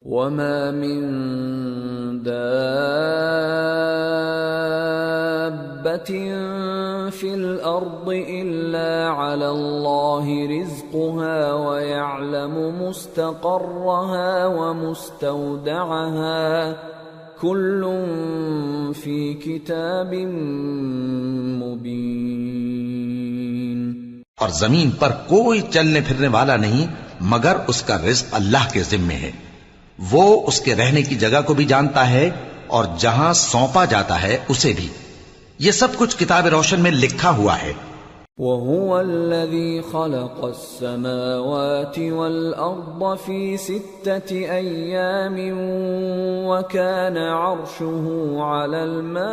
وَمَا مِن دَابَّةٍ فِي الْأَرْضِ إِلَّا عَلَى اللَّهِ رِزْقُهَا وَيَعْلَمُ مُسْتَقَرَّهَا وَمُسْتَوْدَعَهَا كُلٌّ فِي كِتَابٍ مُبِينٍ۔ اور زمین پر کوئی چلنے پھرنے والا نہیں مگر اس کا رزق اللہ کے ذمے ہے، وہ اس کے رہنے کی جگہ کو بھی جانتا ہے اور جہاں سونپا جاتا ہے اسے بھی، یہ سب کچھ کتاب روشن میں لکھا ہوا ہے۔ وَهُوَ الَّذِي خَلَقَ السَّمَاوَاتِ وَالْأَرْضَ فِي 6 أَيَّامٍ وَكَانَ عَرْشُهُ عَلَى الْمَاءِ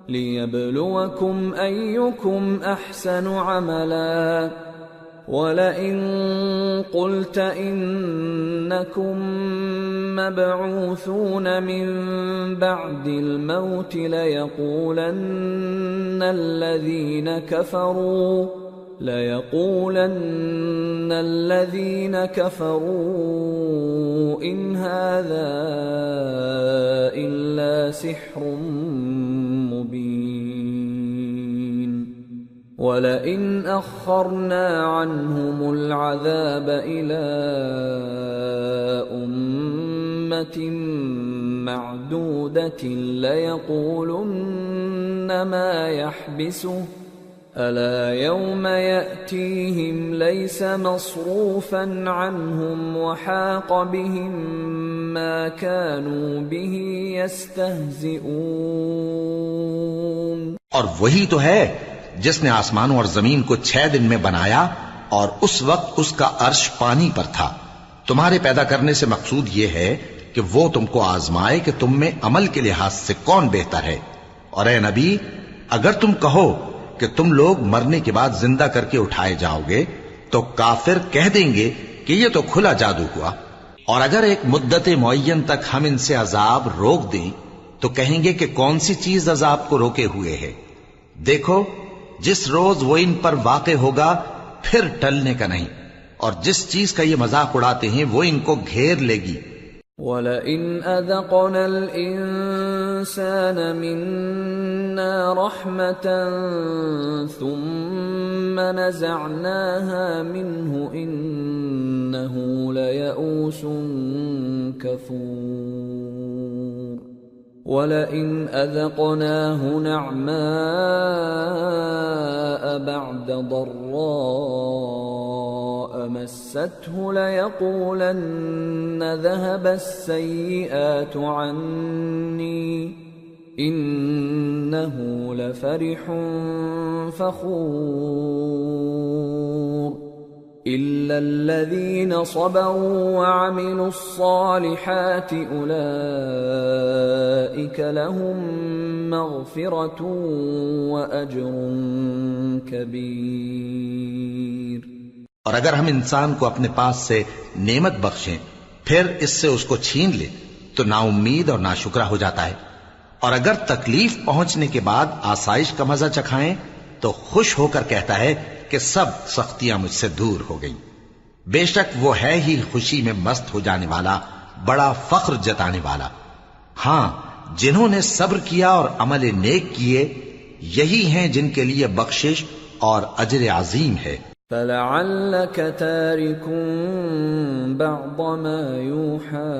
لِيَبْلُوَكُمْ أَيُّكُمْ أَحْسَنُ عَمَلًا وَلَئِن قُلْتَ إِنَّكُمْ مَبْعُوثُونَ مِنْ بَعْدِ الْمَوْتِ لَيَقُولَنَّ الَّذِينَ كَفَرُوا إِنْ هَذَا إِلَّا سِحْرٌ مُبِينٌ وَلَئِنْ أَخَّرْنَا عَنْهُمُ الْعَذَابَ إِلَىٰ أُمَّةٍ مَّعْدُودَةٍ لَيَقُولُنَّ مَا يَحْبِسُهُ أَلَا يَوْمَ يَأْتِيهِمْ لَيْسَ مَصْرُوفًا عَنْهُمْ وَحَاقَ بِهِمْ مَا كَانُوا بِهِ يَسْتَهْزِئُونَ۔ اور وہی تو ہے جس نے آسمانوں اور زمین کو 6 دن میں بنایا، اور اس وقت اس کا عرش پانی پر تھا۔ تمہارے پیدا کرنے سے مقصود یہ ہے کہ وہ تم کو آزمائے کہ تم میں عمل کے لحاظ سے کون بہتر ہے۔ اور اے نبی، اگر تم کہو کہ تم لوگ مرنے کے بعد زندہ کر کے اٹھائے جاؤ گے تو کافر کہہ دیں گے کہ یہ تو کھلا جادو ہوا، اور اگر ایک مدت معین تک ہم ان سے عذاب روک دیں تو کہیں گے کہ کون سی چیز عذاب کو روکے ہوئے ہے۔ دیکھو، جس روز وہ ان پر واقع ہوگا پھر ٹلنے کا نہیں، اور جس چیز کا یہ مذاق اڑاتے ہیں وہ ان کو گھیر لے گی۔ وَلَئِنْ أَذَقْنَا الْإِنسَانَ مِنَّا رَحْمَةً ثُمَّ نَزَعْنَاهَا مِنْهُ إِنَّهُ لَيَئُوسٌ كَفُورٌ وَلَئِنْ أَذَقْنَاهُ نَعْمَاءَ بَعْدَ ضَرَّاءَ مَسَّتْهُ لَيَقُولَنَّ ذَهَبَ السَّيِّئَاتُ عَنِّي إِنَّهُ لَفَرِحٌ فَخُورٌ إِلَّا الَّذِينَ صَبَرُوا وَعَمِلُوا الصَّالِحَاتِ أُولَئِكَ لَهُم مَّغْفِرَةٌ وَأَجْرٌ كَبِيرٌ۔ اور اگر ہم انسان کو اپنے پاس سے نعمت بخشیں پھر اس سے اس کو چھین لے تو نا امید اور ناشکرا ہو جاتا ہے، اور اگر تکلیف پہنچنے کے بعد آسائش کا مزہ چکھائیں تو خوش ہو کر کہتا ہے کہ سب سختیاں مجھ سے دور ہو گئیں۔ بے شک وہ ہے ہی خوشی میں مست ہو جانے والا، بڑا فخر جتانے والا۔ ہاں، جنہوں نے صبر کیا اور عمل نیک کیے، یہی ہیں جن کے لیے بخشش اور اجر عظیم ہے۔ فَلَعَلَّكَ تَارِكٌ بَعْضَ مَا يُوحَىٰ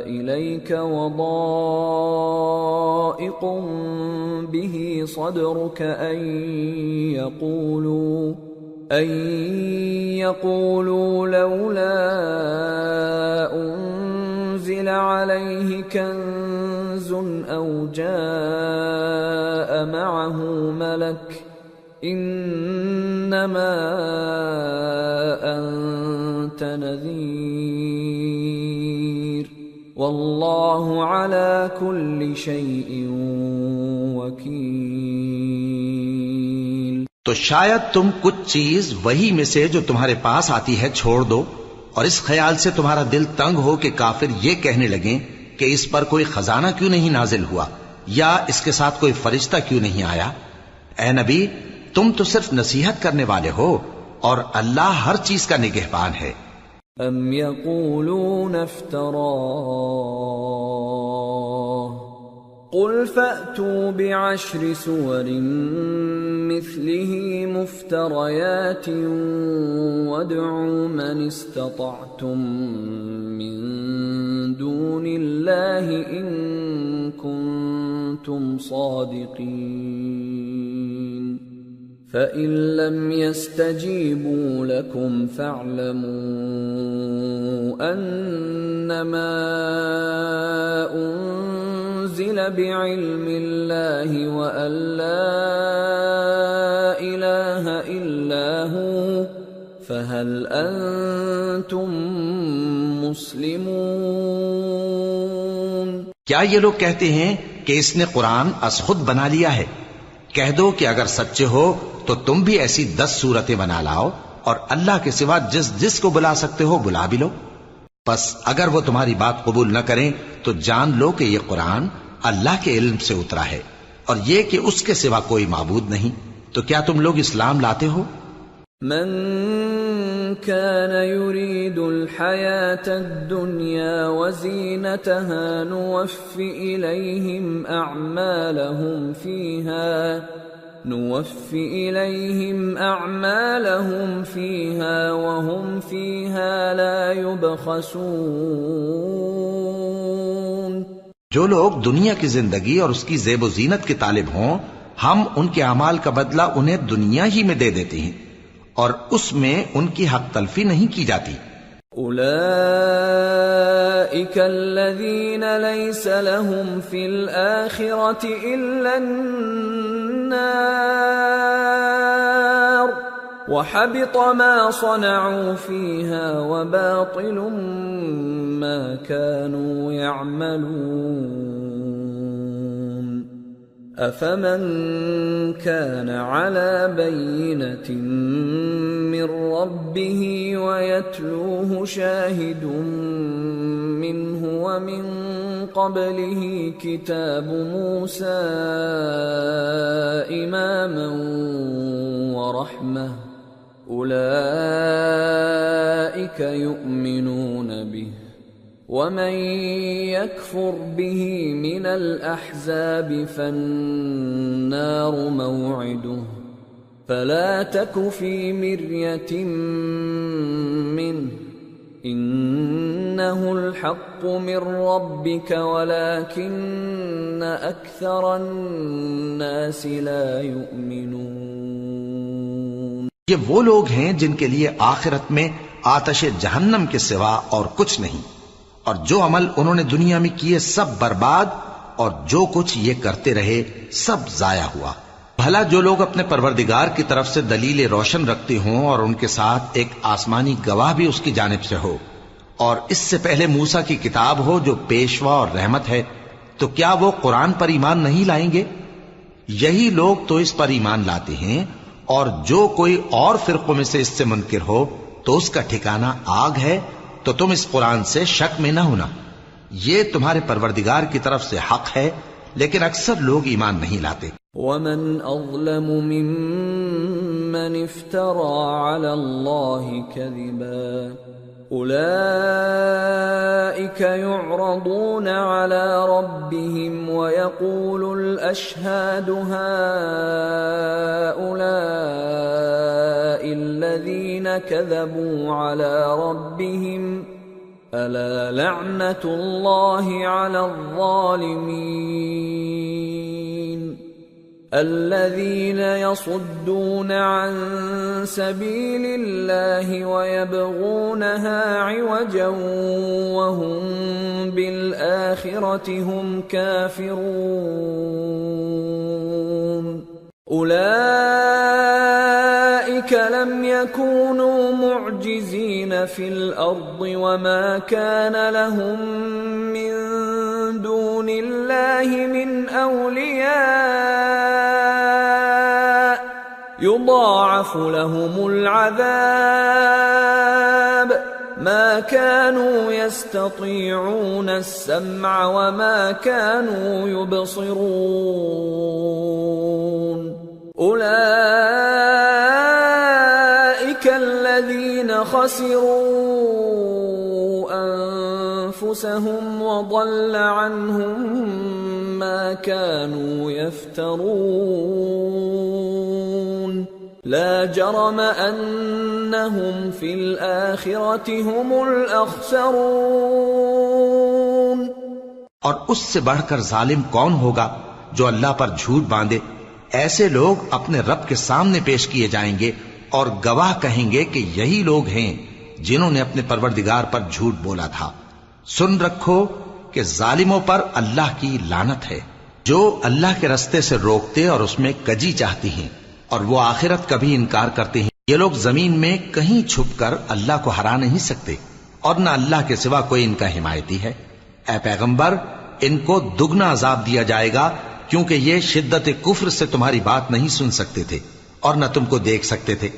إِلَيْكَ وَضَائِقٌ بِهِ صَدْرُكَ أَن يَقُولُوا لَوْلَا أُنزِلَ عَلَيْهِ كَنزٌ أَوْ جَاءَ مَعَهُ مَلَكٌ إِنَّمَا أَنتَ نَذِيرٌ وَاللَّهُ عَلَى كُلِّ شَيْءٍ وَكِيلٌ۔ تو شاید تم کچھ چیز وہی میں سے جو تمہارے پاس آتی ہے چھوڑ دو، اور اس خیال سے تمہارا دل تنگ ہو کہ کافر یہ کہنے لگیں کہ اس پر کوئی خزانہ کیوں نہیں نازل ہوا، یا اس کے ساتھ کوئی فرشتہ کیوں نہیں آیا۔ اے نبی، تم تو صرف نصیحت کرنے والے ہو، اور اللہ ہر چیز کا نگہبان ہے۔ ام یقولون افتراه قل فأتوا بعشر سور مثله مفتريات وادعوا من استطعتم من دون الله إن كنتم صادقين فإن لم يستجيبوا لكم فاعلموا أنما أنزل بعلم الله وأن لا إله إلا هو فهل أنتم مسلمون۔ کیا یہ لوگ کہتے ہیں کہ اس نے قرآن از خود بنا لیا ہے؟ کہہ دو کہ اگر سچے ہو تو تم بھی ایسی 10 صورتیں بنا لاؤ اور اللہ کے سوا جس جس کو بلا سکتے ہو بلا بھی لو۔ پس اگر وہ تمہاری بات قبول نہ کریں تو جان لو کہ یہ قرآن اللہ کے علم سے اترا ہے اور یہ کہ اس کے سوا کوئی معبود نہیں۔ تو کیا تم لوگ اسلام لاتے ہو؟ من كان يريد الحياة الدنيا وزينتها نوفي إليهم أعمالهم فيها وهم فيها لا يبخسون۔ جو لوگ دنیا کی زندگی اور اس کی زیب و زینت کے طالب ہوں ہم ان کے اعمال کا بدلہ انہیں دنیا ہی میں دے دیتے ہیں اور اس میں ان کی حق تلفی نہیں کی جاتی۔ اولئک الذین لیس لهم فی الآخرة الا النار وحبط ما صنعوا فيها وباطل ما كانوا يعملون۔ أفمن كان على بينة من ربه ويتلوه شاهد منه ومن قبله كتاب موسى إماما ورحمة أولئك يؤمنون به ومن يكفر به من الأحزاب فالنار موعده فلا تك في مرية منه إنه الحق من ربك ولكن أكثر الناس لا يؤمنون۔ یہ وہ لوگ ہیں جن کے لیے آخرت میں آتش جہنم کے سوا اور کچھ نہیں، اور جو عمل انہوں نے دنیا میں کیے سب برباد، اور جو کچھ یہ کرتے رہے سب ضائع ہوا۔ بھلا جو لوگ اپنے پروردگار کی طرف سے دلیل روشن رکھتے ہوں اور ان کے ساتھ ایک آسمانی گواہ بھی اس کی جانب سے ہو، اور اس سے پہلے موسیٰ کی کتاب ہو جو پیشوا اور رحمت ہے، تو کیا وہ قرآن پر ایمان نہیں لائیں گے؟ یہی لوگ تو اس پر ایمان لاتے ہیں، اور جو کوئی اور فرقوں میں سے اس سے منکر ہو تو اس کا ٹھکانہ آگ ہے۔ تو تم اس قرآن سے شک میں نہ ہونا، یہ تمہارے پروردگار کی طرف سے حق ہے، لیکن اکثر لوگ ایمان نہیں لاتے۔ ومن اظلم ممن افترى على الله كذبا اولئك يعرضون على ربهم ويقول الاشهاد هؤلاء الذين كذبوا على ربهم ألا لعنة الله على الظالمين الذين يصدون عن سبيل الله ويبغونها عوجا وهم بالآخرة هم كافرون أولئك لم يكونوا معجزين في الأرض وما كان لهم من دون الله من أولياء يضاعف لهم العذاب ما كانوا يستطيعون السمع وما كانوا يبصرون أولئك خسروا أنفسهم وضل عنهم ما كانوا يفترون لا جرم أنهم في الآخرة هم الأخسرون۔ اور اس سے بڑھ کر ظالم کون ہوگا جو اللہ پر جھوٹ باندھے؟ ایسے لوگ اپنے رب کے سامنے پیش کیے جائیں گے اور گواہ کہیں گے کہ یہی لوگ ہیں جنہوں نے اپنے پروردگار پر جھوٹ بولا تھا۔ سن رکھو کہ ظالموں پر اللہ کی لعنت ہے، جو اللہ کے رستے سے روکتے اور اس میں کجی چاہتی ہیں، اور وہ آخرت کا بھی انکار کرتے ہیں۔ یہ لوگ زمین میں کہیں چھپ کر اللہ کو ہرا نہیں سکتے، اور نہ اللہ کے سوا کوئی ان کا حمایتی ہے۔ اے پیغمبر، ان کو دگنا عذاب دیا جائے گا، کیونکہ یہ شدت کفر سے تمہاری بات نہیں سن سکتے تھے اور نہ تم کو دیکھ سکتے تھے۔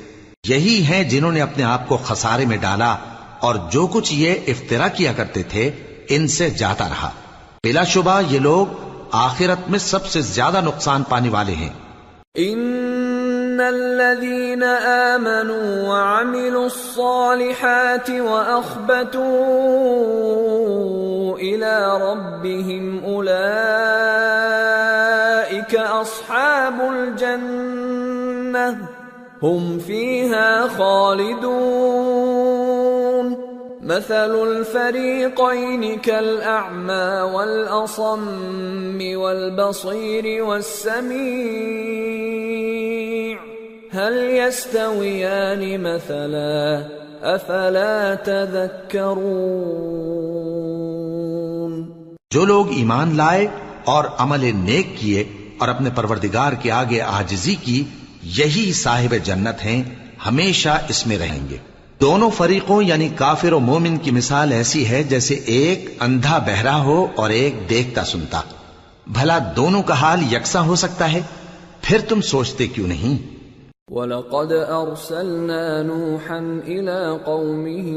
یہی ہیں جنہوں نے اپنے آپ کو خسارے میں ڈالا، اور جو کچھ یہ افترا کیا کرتے تھے ان سے جاتا رہا۔ بلا شبہ یہ لوگ آخرت میں سب سے زیادہ نقصان پانے والے ہیں۔ ان الذين آمنوا وعملوا الصالحات واخبتوا الى ربهم اولئك اصحاب الجنة هم فيها خالدون مثل الفريقين كالأعمى والأصم والبصير والسميع هل يستويان مثلا أفلا تذكرون۔ جو لوگ ایمان لائے اور عمل نیک کیے اور اپنے پروردگار کے آگے عاجزی کی، یہی صاحب جنت ہیں، ہمیشہ اس میں رہیں گے۔ دونوں فریقوں یعنی کافر و مومن کی مثال ایسی ہے جیسے ایک اندھا بہرا ہو اور ایک دیکھتا سنتا۔ بھلا دونوں کا حال یکساں ہو سکتا ہے؟ پھر تم سوچتے کیوں نہیں؟ وَلَقَدْ أَرْسَلْنَا نُوحًا إِلَىٰ قَوْمِهِ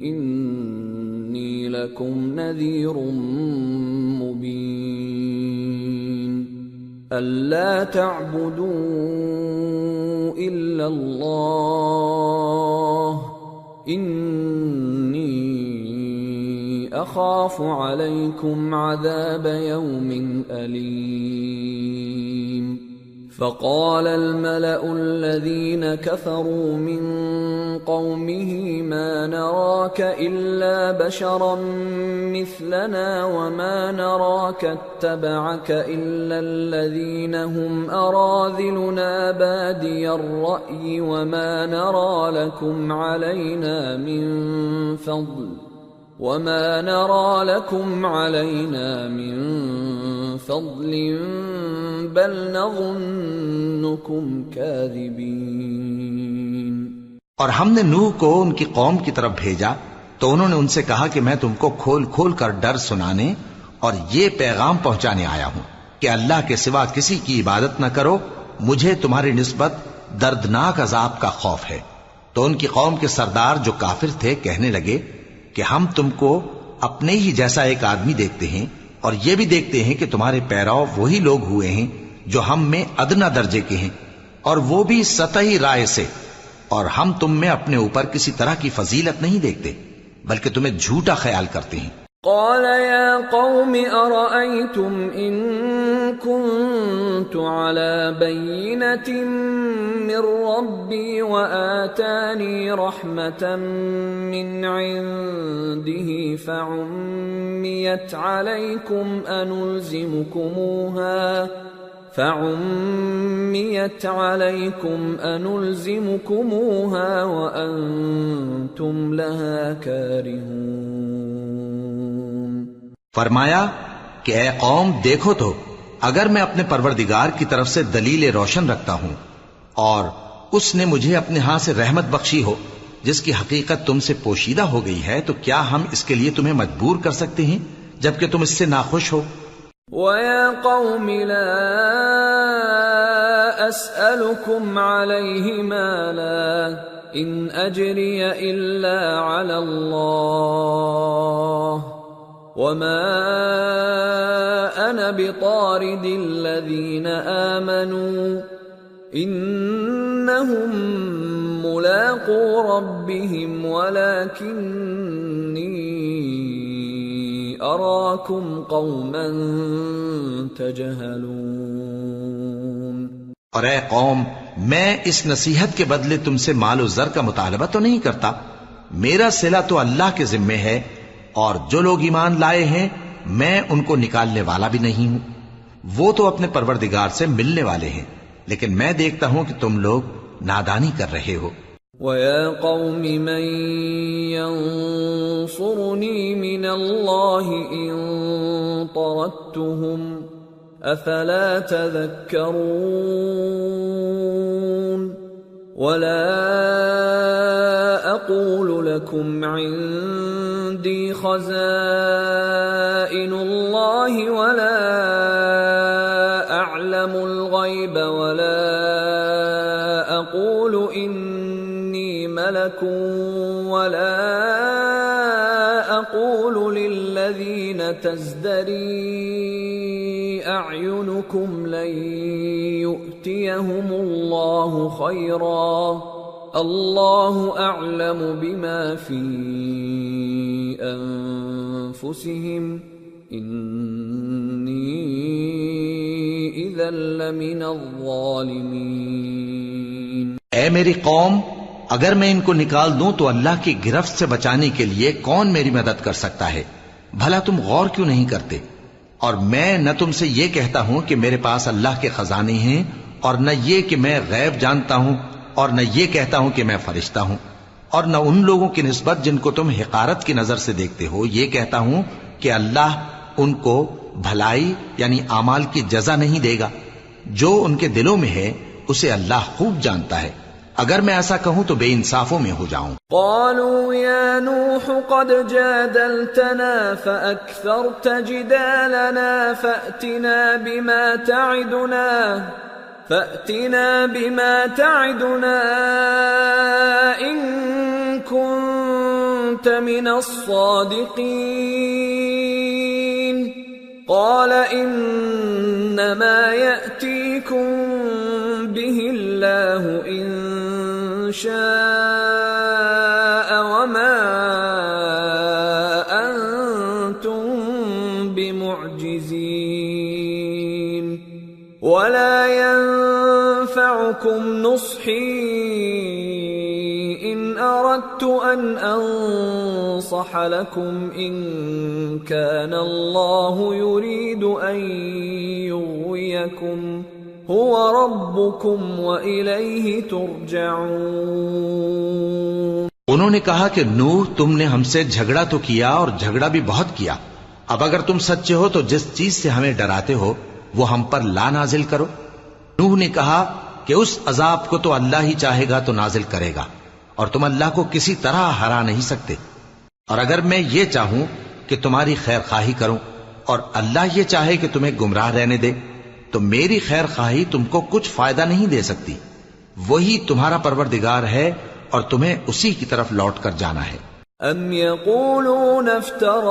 إِنِّي لَكُمْ نَذِيرٌ مُّبِينٌ أَلَّا تَعْبُدُوا إِلَّا اللَّهَ إِنِّي أَخَافُ عَلَيْكُمْ عَذَابَ يَوْمٍ أَلِيمٍ۔ فقال الملأ الذين كفروا من قومه ما نراك إلا بشرا مثلنا وما نراك اتبعك إلا الذين هم أراذلنا بادي الرأي وما نرى لكم علينا من فضل بل نظنكم كاذبين۔ اور ہم نے نوح کو ان کی قوم کی طرف بھیجا تو انہوں نے ان سے کہا کہ میں تم کو کھول کھول کر ڈر سنانے اور یہ پیغام پہنچانے آیا ہوں کہ اللہ کے سوا کسی کی عبادت نہ کرو، مجھے تمہاری نسبت دردناک عذاب کا خوف ہے۔ تو ان کی قوم کے سردار جو کافر تھے کہنے لگے کہ ہم تم کو اپنے ہی جیسا ایک آدمی دیکھتے ہیں، اور یہ بھی دیکھتے ہیں کہ تمہارے پیراؤ وہی لوگ ہوئے ہیں جو ہم میں ادنا درجے کے ہیں، اور وہ بھی سطحی رائے سے، اور ہم تم میں اپنے اوپر کسی طرح کی فضیلت نہیں دیکھتے بلکہ تمہیں جھوٹا خیال کرتے ہیں۔ قال يا قوم أرأيتم إن كنت على بينة من ربي وآتاني رحمة من عنده فعميت عليكم أنلزمكموها وأنتم لها كارهون۔ فرمایا کہ اے قوم دیکھو تو، اگر میں اپنے پروردگار کی طرف سے دلیل روشن رکھتا ہوں اور اس نے مجھے اپنے ہاں سے رحمت بخشی ہو جس کی حقیقت تم سے پوشیدہ ہو گئی ہے، تو کیا ہم اس کے لیے تمہیں مجبور کر سکتے ہیں جبکہ تم اس سے ناخوش ہو؟ وَيَا قَوْمِ لَا أَسْأَلُكُمْ عَلَيْهِ مَالًا إِنْ أَجْرِيَ إِلَّا عَلَى اللَّهِ وَمَا أَنَا بِطَارِدِ الَّذِينَ آمَنُوا إِنَّهُمْ ملاقو ربهم ولكني أراكم قوما تجهلون۔ اور اے قوم، میں اس نصیحت کے بدلے تم سے مال و زر کا مطالبہ تو نہیں کرتا، میرا صلہ تو اللہ کے ذمے ہے، اور جو لوگ ایمان لائے ہیں میں ان کو نکالنے والا بھی نہیں ہوں، وہ تو اپنے پروردگار سے ملنے والے ہیں، لیکن میں دیکھتا ہوں کہ تم لوگ نادانی کر رہے ہو۔ وَيَا قَوْمِ مَن يَنصُرُنِي مِنَ اللَّهِ إِن طَرَدتُّهُمْ أَفَلَا تَذَكَّرُونَ وَلَا أَقُولُ لَكُمْ عِندِي خَزَائِنُ اللَّهِ وَلَا أَعْلَمُ الْغَيْبَ وَلَا أَقُولُ إِنِّي مَلَكٌ وَلَا أَقُولُ لِلَّذِينَ تَزْدَرِي أَعْيُنُكُمْ لَن يُؤْتِيَهُمُ اللَّهُ خَيْرًا اللَّهُ أَعْلَمُ بِمَا فِي أَنفُسِهِمْ إِنِّي إِذًا لَّمِنَ الظَّالِمِينَ۔ اے میری قوم، اگر میں ان کو نکال دوں تو اللہ کی گرفت سے بچانے کے لیے کون میری مدد کر سکتا ہے؟ بھلا تم غور کیوں نہیں کرتے؟ اور میں نہ تم سے یہ کہتا ہوں کہ میرے پاس اللہ کے خزانے ہیں، اور نہ یہ کہ میں غیب جانتا ہوں، اور نہ یہ کہتا ہوں کہ میں فرشتہ ہوں، اور نہ ان لوگوں کی نسبت جن کو تم حقارت کی نظر سے دیکھتے ہو یہ کہتا ہوں کہ اللہ ان کو بھلائی یعنی اعمال کی جزا نہیں دے گا۔ جو ان کے دلوں میں ہے اسے اللہ خوب جانتا ہے، اگر میں ایسا کہوں تو بے انصافوں میں ہو جاؤں۔ قالوا يا نوح قد جادلتنا فأكثرت جدالنا فأتنا بما تعدنا إن كنت من الصادقين قال إنما يأتيكم به الله إن شاء وما أنتم بمعجزين ولا ينفعكم نصحي إن أردت أن أنصح لكم إن كان الله يريد أن يغويكم هو ربكم وإليه ترجعون۔ انہوں نے کہا کہ نوح، تم نے ہم سے جھگڑا تو کیا اور جھگڑا بھی بہت کیا، اب اگر تم سچے ہو تو جس چیز سے ہمیں ڈراتے ہو وہ ہم پر لا نازل کرو۔ نوح نے کہا کہ اس عذاب کو تو اللہ ہی چاہے گا تو نازل کرے گا، اور تم اللہ کو کسی طرح ہرا نہیں سکتے، اور اگر میں یہ چاہوں کہ تمہاری خیر خواہی کروں اور اللہ یہ چاہے کہ تمہیں گمراہ رہنے دے تو میری خیر خواہی تم کو کچھ فائدہ نہیں دے سکتی، وہی تمہارا پروردگار ہے اور تمہیں اسی کی طرف لوٹ کر جانا ہے۔ ام یقولون افتراہ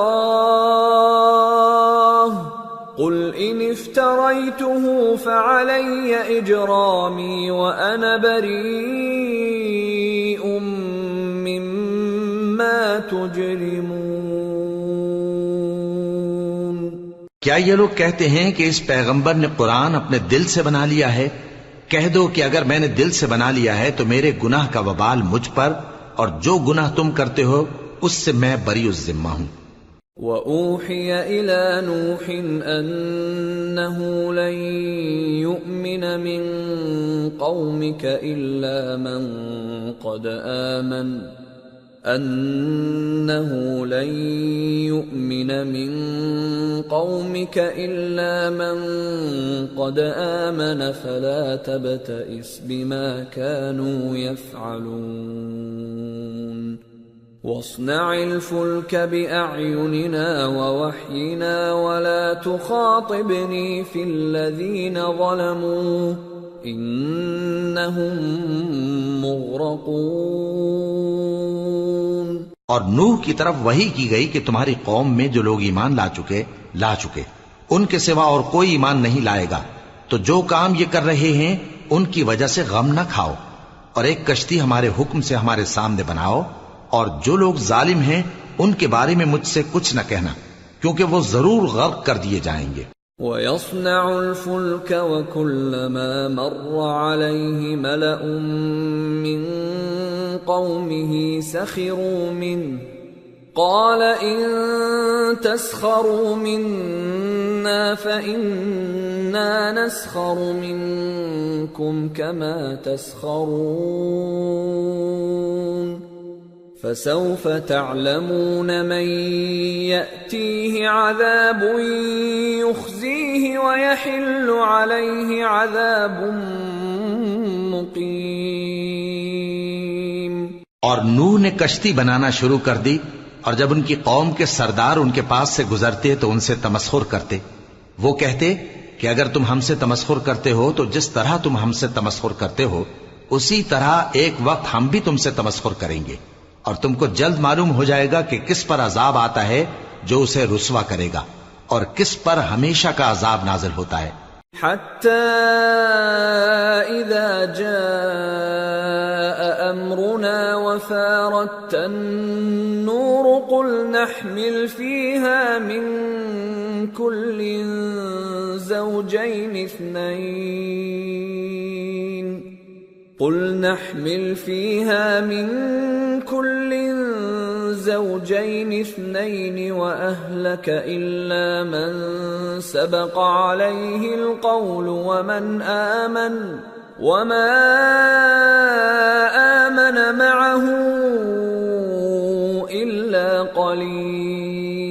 قل ان افتریته فعلی اجرامی وانا بریء مما تجرمون۔ کیا یہ لوگ کہتے ہیں کہ اس پیغمبر نے قرآن اپنے دل سے بنا لیا ہے؟ کہہ دو کہ اگر میں نے دل سے بنا لیا ہے تو میرے گناہ کا وبال مجھ پر، اور جو گناہ تم کرتے ہو اس سے میں بری الذمہ ہوں۔ وَأُوحِيَ إِلَى نُوحٍ أَنَّهُ لَن يُؤْمِنَ مِن قَوْمِكَ إِلَّا مَن قَدْ آمَنَ فَلَا تَبْتَئِسْ بِمَا كَانُوا يَفْعَلُونَ وَاصْنَعِ الْفُلْكَ بِأَعْيُنِنَا وَوَحْيِنَا وَلَا تُخَاطِبْنِي فِي الَّذِينَ ظَلَمُوا إِنَّهُمْ مُغْرَقُونَ۔ اور نوح کی طرف وحی کی گئی کہ تمہاری قوم میں جو لوگ ایمان لا چکے ان کے سوا اور کوئی ایمان نہیں لائے گا، تو جو کام یہ کر رہے ہیں ان کی وجہ سے غم نہ کھاؤ، اور ایک کشتی ہمارے حکم سے ہمارے سامنے بناؤ، اور جو لوگ ظالم ہیں ان کے بارے میں مجھ سے کچھ نہ کہنا، کیونکہ وہ ضرور غرق کر دیے جائیں گے۔ وَيَصْنَعُ الْفُلْكَ وَكُلَّمَا مَرَّ عَلَيْهِ مَلَأٌ مِّن قَوْمِهِ سَخِرُوا مِنْهُ قَالَ إِن تَسْخَرُوا مِنَّا فَإِنَّا نَسْخَرُ مِنكُمْ كَمَا تَسْخَرُونَ فَسَوْفَ تَعْلَمُونَ مَن يَأْتِيهِ عَذَابٌ يُخْزِيهِ وَيَحِلُّ عَلَيْهِ عَذَابٌ مُقِيمٌ۔ اور نوح نے کشتی بنانا شروع کر دی، اور جب ان کی قوم کے سردار ان کے پاس سے گزرتے تو ان سے تمسخر کرتے۔ وہ کہتے کہ اگر تم ہم سے تمسخر کرتے ہو تو جس طرح تم ہم سے تمسخر کرتے ہو اسی طرح ایک وقت ہم بھی تم سے تمسخر کریں گے، اور تم کو جلد معلوم ہو جائے گا کہ کس پر عذاب آتا ہے جو اسے رسوا کرے گا، اور کس پر ہمیشہ کا عذاب نازل ہوتا ہے۔ حتى إذا جاء أمرنا وفارت النور قل نحمل فيها من كل زوجين اثنين وأهلك إلا من سبق عليه القول وما آمن معه إلا قليل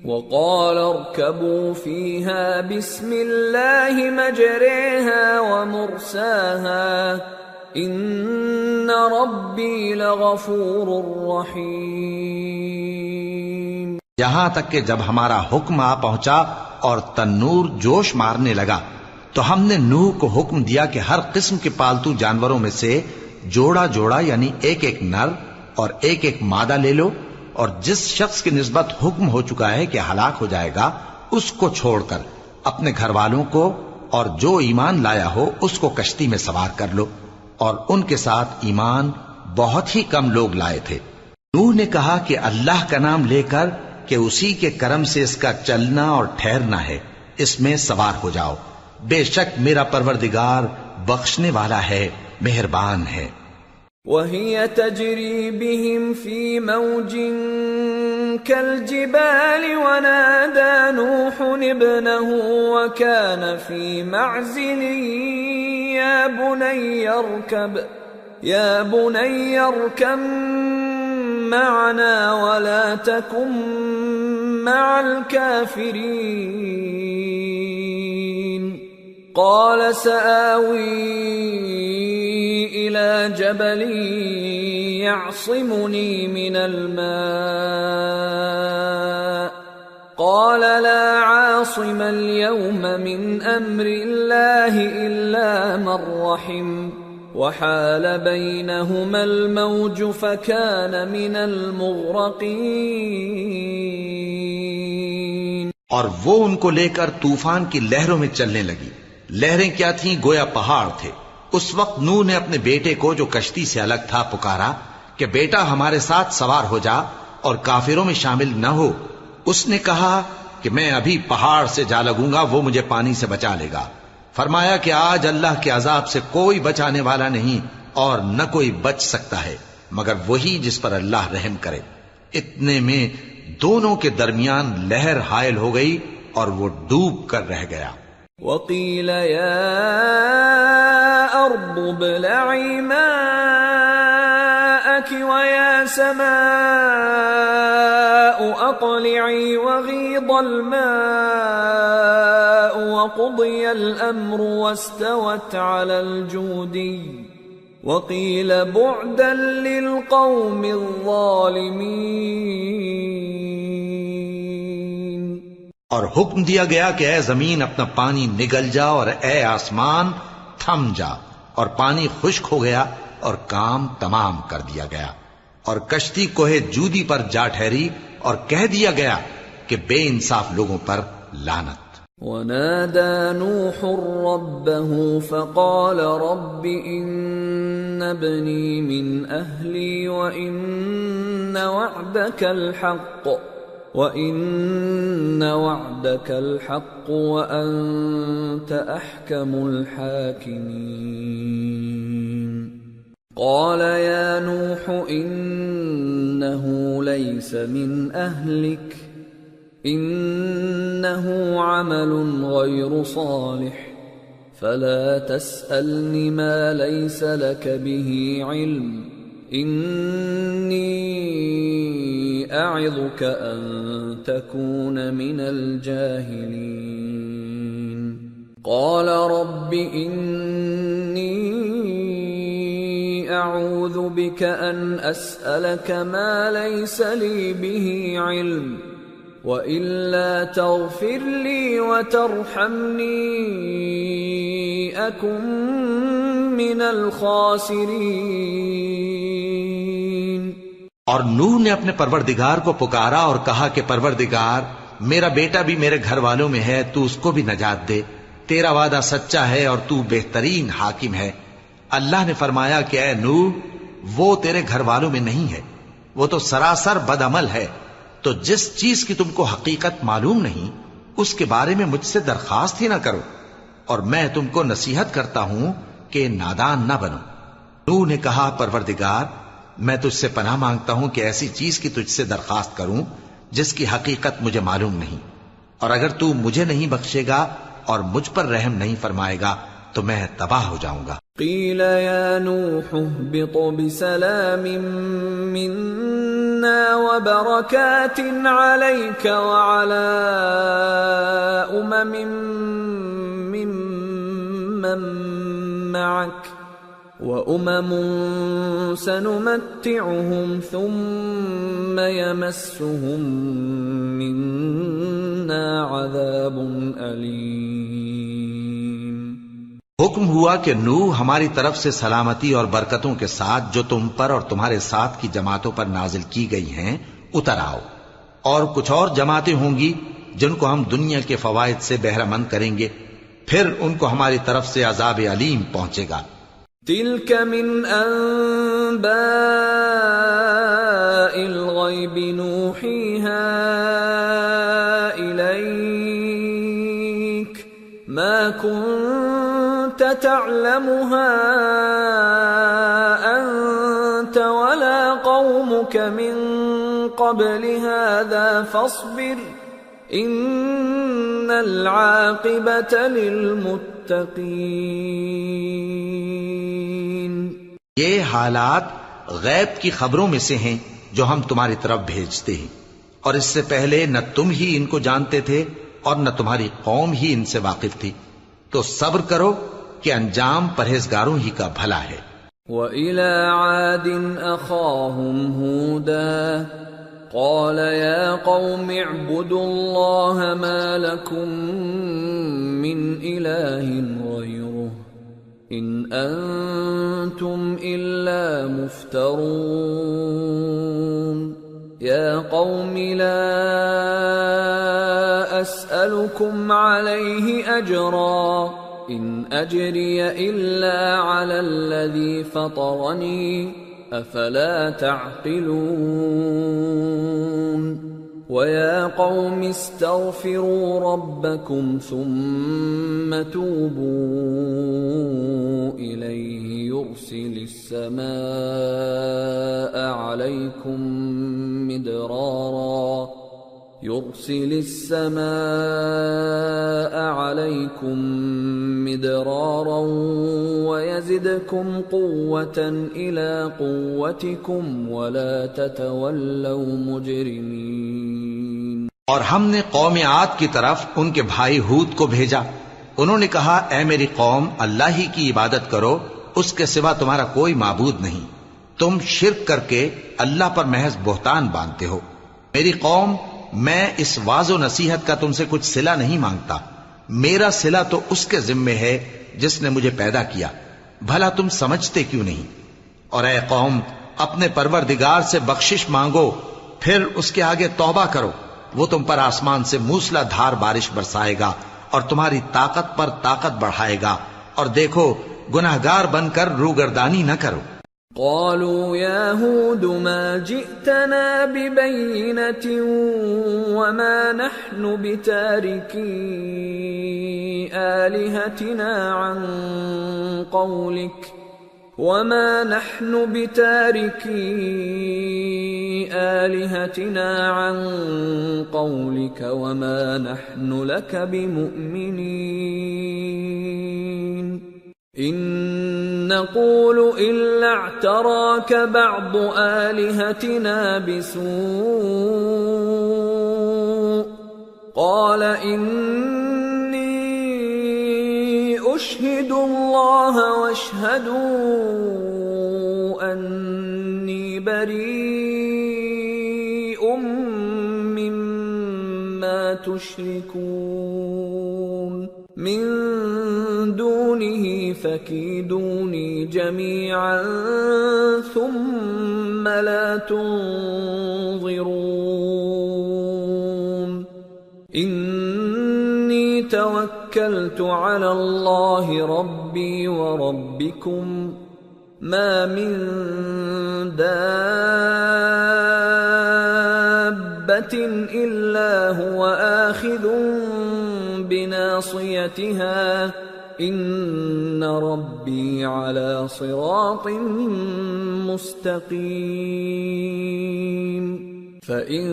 وقال اركبوا فيها بسم الله مجريها ومرساها ان ربی لغفور رحیم۔ یہاں تک کہ جب ہمارا حکم آ پہنچا اور تنور جوش مارنے لگا تو ہم نے نوح کو حکم دیا کہ ہر قسم کے پالتو جانوروں میں سے جوڑا جوڑا یعنی ایک ایک نر اور ایک ایک مادہ لے لو، اور جس شخص کی نسبت حکم ہو چکا ہے کہ ہلاک ہو جائے گا اس کو چھوڑ کر اپنے گھر والوں کو اور جو ایمان لایا ہو اس کو کشتی میں سوار کر لو، اور ان کے ساتھ ایمان بہت ہی کم لوگ لائے تھے۔ نوح نے کہا کہ اللہ کا نام لے کر کہ اسی کے کرم سے اس کا چلنا اور ٹھہرنا ہے، اس میں سوار ہو جاؤ، بے شک میرا پروردگار بخشنے والا ہے، مہربان ہے۔ وَهِيَ تَجْرِي بِهِمْ فِي مَوْجٍ كَالْجِبَالِ وَنَادَى نُوحٌ ابْنَهُ وَكَانَ فِي مَعْزِلٍ يَا بُنَيَّ ارْكَبْ مَعَنَا وَلَا تَكُنْ مَعَ الْكَافِرِينَ قَالَ سَآوِي إِلَى جَبَلٍ يَعْصِمُنِي مِنَ الْمَاءِ قَالَ لَا عَاصِمَ الْيَوْمَ مِنْ أَمْرِ اللَّهِ إِلَّا مَنْ رَحِمَ وَحَالَ بَيْنَهُمَا الْمَوْجُ فَكَانَ مِنَ الْمُغْرَقِينَ۔ اور وہ ان کو لے کر طوفان کی لہروں میں چلنے لگی۔ لہریں کیا تھیں؟ گویا پہاڑ تھے۔ اس وقت نوح نے اپنے بیٹے کو جو کشتی سے الگ تھا پکارا کہ بیٹا ہمارے ساتھ سوار ہو جا اور کافروں میں شامل نہ ہو۔ اس نے کہا کہ میں ابھی پہاڑ سے جا لگوں گا، وہ مجھے پانی سے بچا لے گا۔ فرمایا کہ آج اللہ کے عذاب سے کوئی بچانے والا نہیں اور نہ کوئی بچ سکتا ہے مگر وہی جس پر اللہ رحم کرے۔ اتنے میں دونوں کے درمیان لہر حائل ہو گئی اور وہ ڈوب کر رہ گیا۔ وَقِيلَ يَا أَرْضُ ابْلَعِي مَاءَكِ وَيَا سَمَاءُ أَقْلِعِي وَغِيضَ الْمَاءُ وَقُضِيَ الْأَمْرُ وَاسْتَوَتْ عَلَى الْجُودِيِّ وَقِيلَ بُعْدًا لِلْقَوْمِ الظَّالِمِينَ۔ اور حکم دیا گیا کہ اے زمین اپنا پانی نگل جا اور اے آسمان تھم جا، اور پانی خشک ہو گیا اور کام تمام کر دیا گیا، اور کشتی کوہ جودی پر جا ٹھہری اور کہہ دیا گیا کہ بے انصاف لوگوں پر لعنت۔ وَنَادَى نُوحٌ رَبَّهُ فَقَالَ رَبِّ إِنَّ ابني من أهلي وإن وعدك الحق وأنت أحكم الحاكمين قال يا نوح إنه ليس من أهلك إنه عمل غير صالح فلا تسألني ما ليس لك به علم إني أعظك أن تكون من الجاهلين قال رب إني أعوذ بك أن أسألك ما ليس لي به علم وإلا تغفر لي وترحمني أكن من الخاسرين۔ اور نوح نے اپنے پروردگار کو پکارا اور کہا کہ پروردگار میرا بیٹا بھی میرے گھر والوں میں ہے، تو اس کو بھی نجات دے، تیرا وعدہ سچا ہے اور تو بہترین حاکم ہے۔ اللہ نے فرمایا کہ اے نوح، وہ تیرے گھر والوں میں نہیں ہے، وہ تو سراسر بد عمل ہے، تو جس چیز کی تم کو حقیقت معلوم نہیں اس کے بارے میں مجھ سے درخواست ہی نہ کرو، اور میں تم کو نصیحت کرتا ہوں کہ نادان نہ بنو۔ نوح نے کہا پروردگار میں تجھ سے پناہ مانگتا ہوں کہ ایسی چیز کی تجھ سے درخواست کروں جس کی حقیقت مجھے معلوم نہیں، اور اگر تو مجھے نہیں بخشے گا اور مجھ پر رحم نہیں فرمائے گا تو میں تباہ ہو جاؤں گا۔ قیل یا نوح اهبط بسلام منا وبرکات علیک وعلی ممن معک وأمم سنمتعهم ثم يمسهم منا عذاب أليم۔ حکم ہوا کہ نوح ہماری طرف سے سلامتی اور برکتوں کے ساتھ جو تم پر اور تمہارے ساتھ کی جماعتوں پر نازل کی گئی ہیں اتر آؤ، اور کچھ اور جماعتیں ہوں گی جن کو ہم دنیا کے فوائد سے بہرہ مند کریں گے، پھر ان کو ہماری طرف سے عذاب علیم پہنچے گا۔ تلك من أنباء الغيب نوحيها إليك ما كنت تعلمها أنت ولا قومك من قبل هذا فاصبر إن العاقبة للمتقين۔ یہ حالات غیب کی خبروں میں سے ہیں جو ہم تمہاری طرف بھیجتے ہیں، اور اس سے پہلے نہ تم ہی ان کو جانتے تھے اور نہ تمہاری قوم ہی ان سے واقف تھی، تو صبر کرو کہ انجام پرہیزگاروں ہی کا بھلا ہے۔ وَإِلَى عَادٍ أَخَاهُمْ هُودًا قَالَ يَا قَوْمِ اعْبُدُوا اللَّهَ مَا لَكُمْ مِنْ إِلَٰهٍ غَيْرُهُ إِنْ أَنْتُمْ إِلَّا مُفْتَرُونَ يَا قَوْمِ لَا أَسْأَلُكُمْ عَلَيْهِ أَجْرًا إِنْ أَجْرِيَ إِلَّا عَلَى الَّذِي فَطَرَنِي أَفَلَا تَعْقِلُونَ وَيَا قَوْمِ اسْتَغْفِرُوا رَبَّكُمْ ثُمَّ تُوبُوا إِلَيْهِ يُرْسِلِ السَّمَاءَ عَلَيْكُمْ مِدْرَارًا وَيَزِدْكُمْ قُوَّةً إِلَى قُوَّتِكُمْ وَلَا تَتَوَلَّوْا مُجْرِمِينَ۔ اور ہم نے قوم عاد کی طرف ان کے بھائی ہود کو بھیجا، انہوں نے کہا اے میری قوم اللہ ہی کی عبادت کرو، اس کے سوا تمہارا کوئی معبود نہیں، تم شرک کر کے اللہ پر محض بہتان باندھتے ہو۔ میری قوم میں اس واعظ و نصیحت کا تم سے کچھ صلہ نہیں مانگتا، میرا صلہ تو اس کے ذمے ہے جس نے مجھے پیدا کیا، بھلا تم سمجھتے کیوں نہیں؟ اور اے قوم اپنے پروردگار سے بخشش مانگو، پھر اس کے آگے توبہ کرو، وہ تم پر آسمان سے موسلا دھار بارش برسائے گا اور تمہاری طاقت پر طاقت بڑھائے گا، اور دیکھو گناہگار بن کر روگردانی نہ کرو۔ قالوا يا هود ما جئتنا ببينة وما نحن بتاركي آلهتنا عن قولك وما نحن لك بمؤمنين إن نقول إلا اعتراك بعض آلهتنا بسوء قال إني أشهد الله واشهدوا أني بريء مما تشركون من دونه فكيدوني جميعا ثم لا تنظرون إني توكلت على الله ربي وربكم ما من دابة إلا هو آخذ بناصيتها إن ربي على صراط مستقيم فإن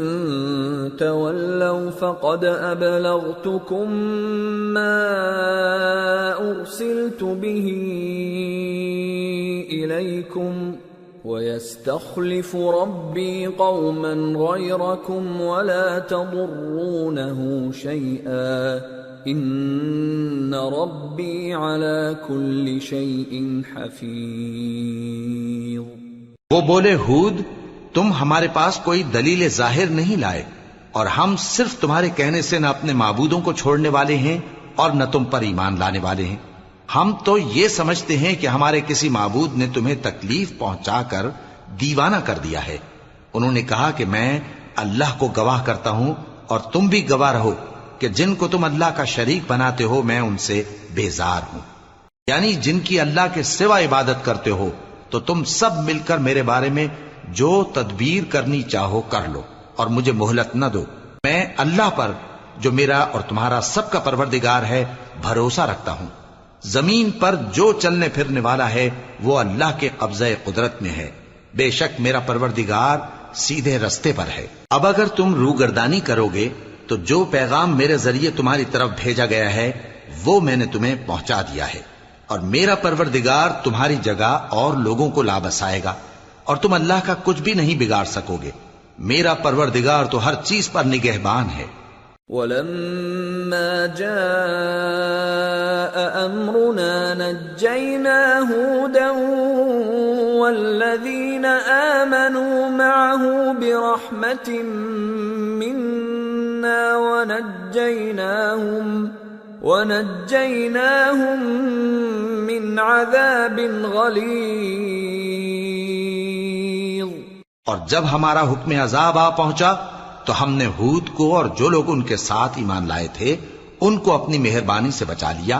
تولوا فقد أبلغتكم ما أرسلت به إليكم ويستخلف ربي قوما غيركم ولا تضرونه شيئا ان ربی علی کل شیء حفیظ۔ وہ بولے ہود تم ہمارے پاس کوئی دلیل ظاہر نہیں لائے اور ہم صرف تمہارے کہنے سے نہ اپنے معبودوں کو چھوڑنے والے ہیں اور نہ تم پر ایمان لانے والے ہیں۔ ہم تو یہ سمجھتے ہیں کہ ہمارے کسی معبود نے تمہیں تکلیف پہنچا کر دیوانہ کر دیا ہے۔ انہوں نے کہا کہ میں اللہ کو گواہ کرتا ہوں اور تم بھی گواہ رہو کہ جن کو تم اللہ کا شریک بناتے ہو میں ان سے بیزار ہوں، یعنی جن کی اللہ کے سوا عبادت کرتے ہو تو تم سب مل کر میرے بارے میں جو تدبیر کرنی چاہو کر لو اور مجھے مہلت نہ دو۔ میں اللہ پر جو میرا اور تمہارا سب کا پروردگار ہے بھروسہ رکھتا ہوں۔ زمین پر جو چلنے پھرنے والا ہے وہ اللہ کے قبضہ قدرت میں ہے، بے شک میرا پروردگار سیدھے رستے پر ہے۔ اب اگر تم روگردانی کرو گے تو جو پیغام میرے ذریعے تمہاری طرف بھیجا گیا ہے وہ میں نے تمہیں پہنچا دیا ہے، اور میرا پروردگار تمہاری جگہ اور لوگوں کو لا بسائے گا اور تم اللہ کا کچھ بھی نہیں بگاڑ سکو گے۔ میرا پروردگار تو ہر چیز پر نگہبان ہے۔ وَلَمَّا جَاءَ أَمْرُنَا نَجَّيْنَا هُودًا وَالَّذِينَ آمَنُوا مَعَهُ بِرَحْمَةٍ مِنَّا وَنَجَّيْنَاهُمْ مِنْ عَذَابٍ غَلِيظٍ۔ اور جب ہمارا حکم عذاب آ پہنچا تو ہم نے ہود کو اور جو لوگ ان کے ساتھ ایمان لائے تھے ان کو اپنی مہربانی سے بچا لیا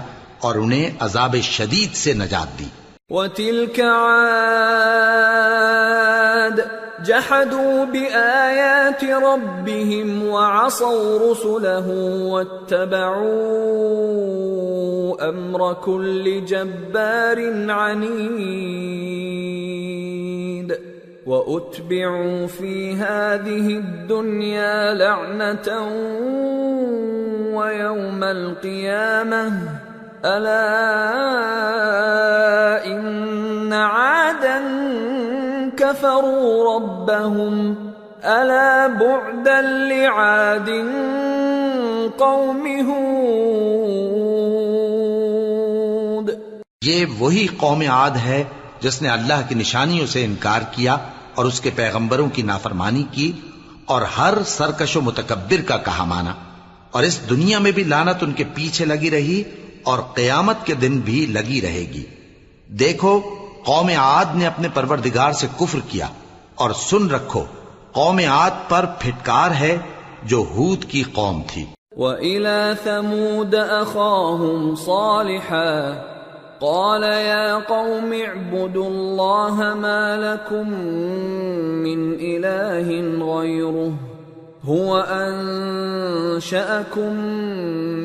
اور انہیں عذاب شدید سے نجات دی۔ وَتِلْكَ عَادٌ جَحَدُوا بِآيَاتِ رَبِّهِمْ وَعَصَوْا رُسُلَهُ وَاتَّبَعُوا أَمْرَ كُلِّ جَبَّارٍ عَنِيدٍ وَأُتْبِعُوا فِي هَذِهِ الدُّنْيَا لَعْنَةً وَيَوْمَ الْقِيَامَةِ أَلَا إِنَّ عَادًا كَفَرُوا رَبَّهُمْ أَلَا بُعْدًا لِعَادٍ قَوْمِ هُودٍ۔ یہ وہی قوم عاد ہے جس نے اللہ کی نشانیوں سے انکار کیا اور اس کے پیغمبروں کی نافرمانی کی اور ہر سرکش و متکبر کا کہا مانا، اور اس دنیا میں بھی لعنت ان کے پیچھے لگی رہی اور قیامت کے دن بھی لگی رہے گی۔ دیکھو قوم عاد نے اپنے پروردگار سے کفر کیا، اور سن رکھو قوم عاد پر پھٹکار ہے جو ہود کی قوم تھی۔ وَإِلَى ثَمُودَ أَخَاهُمْ صَالِحًا قال يا قوم اعبدوا الله ما لكم من إله غيره هو أنشأكم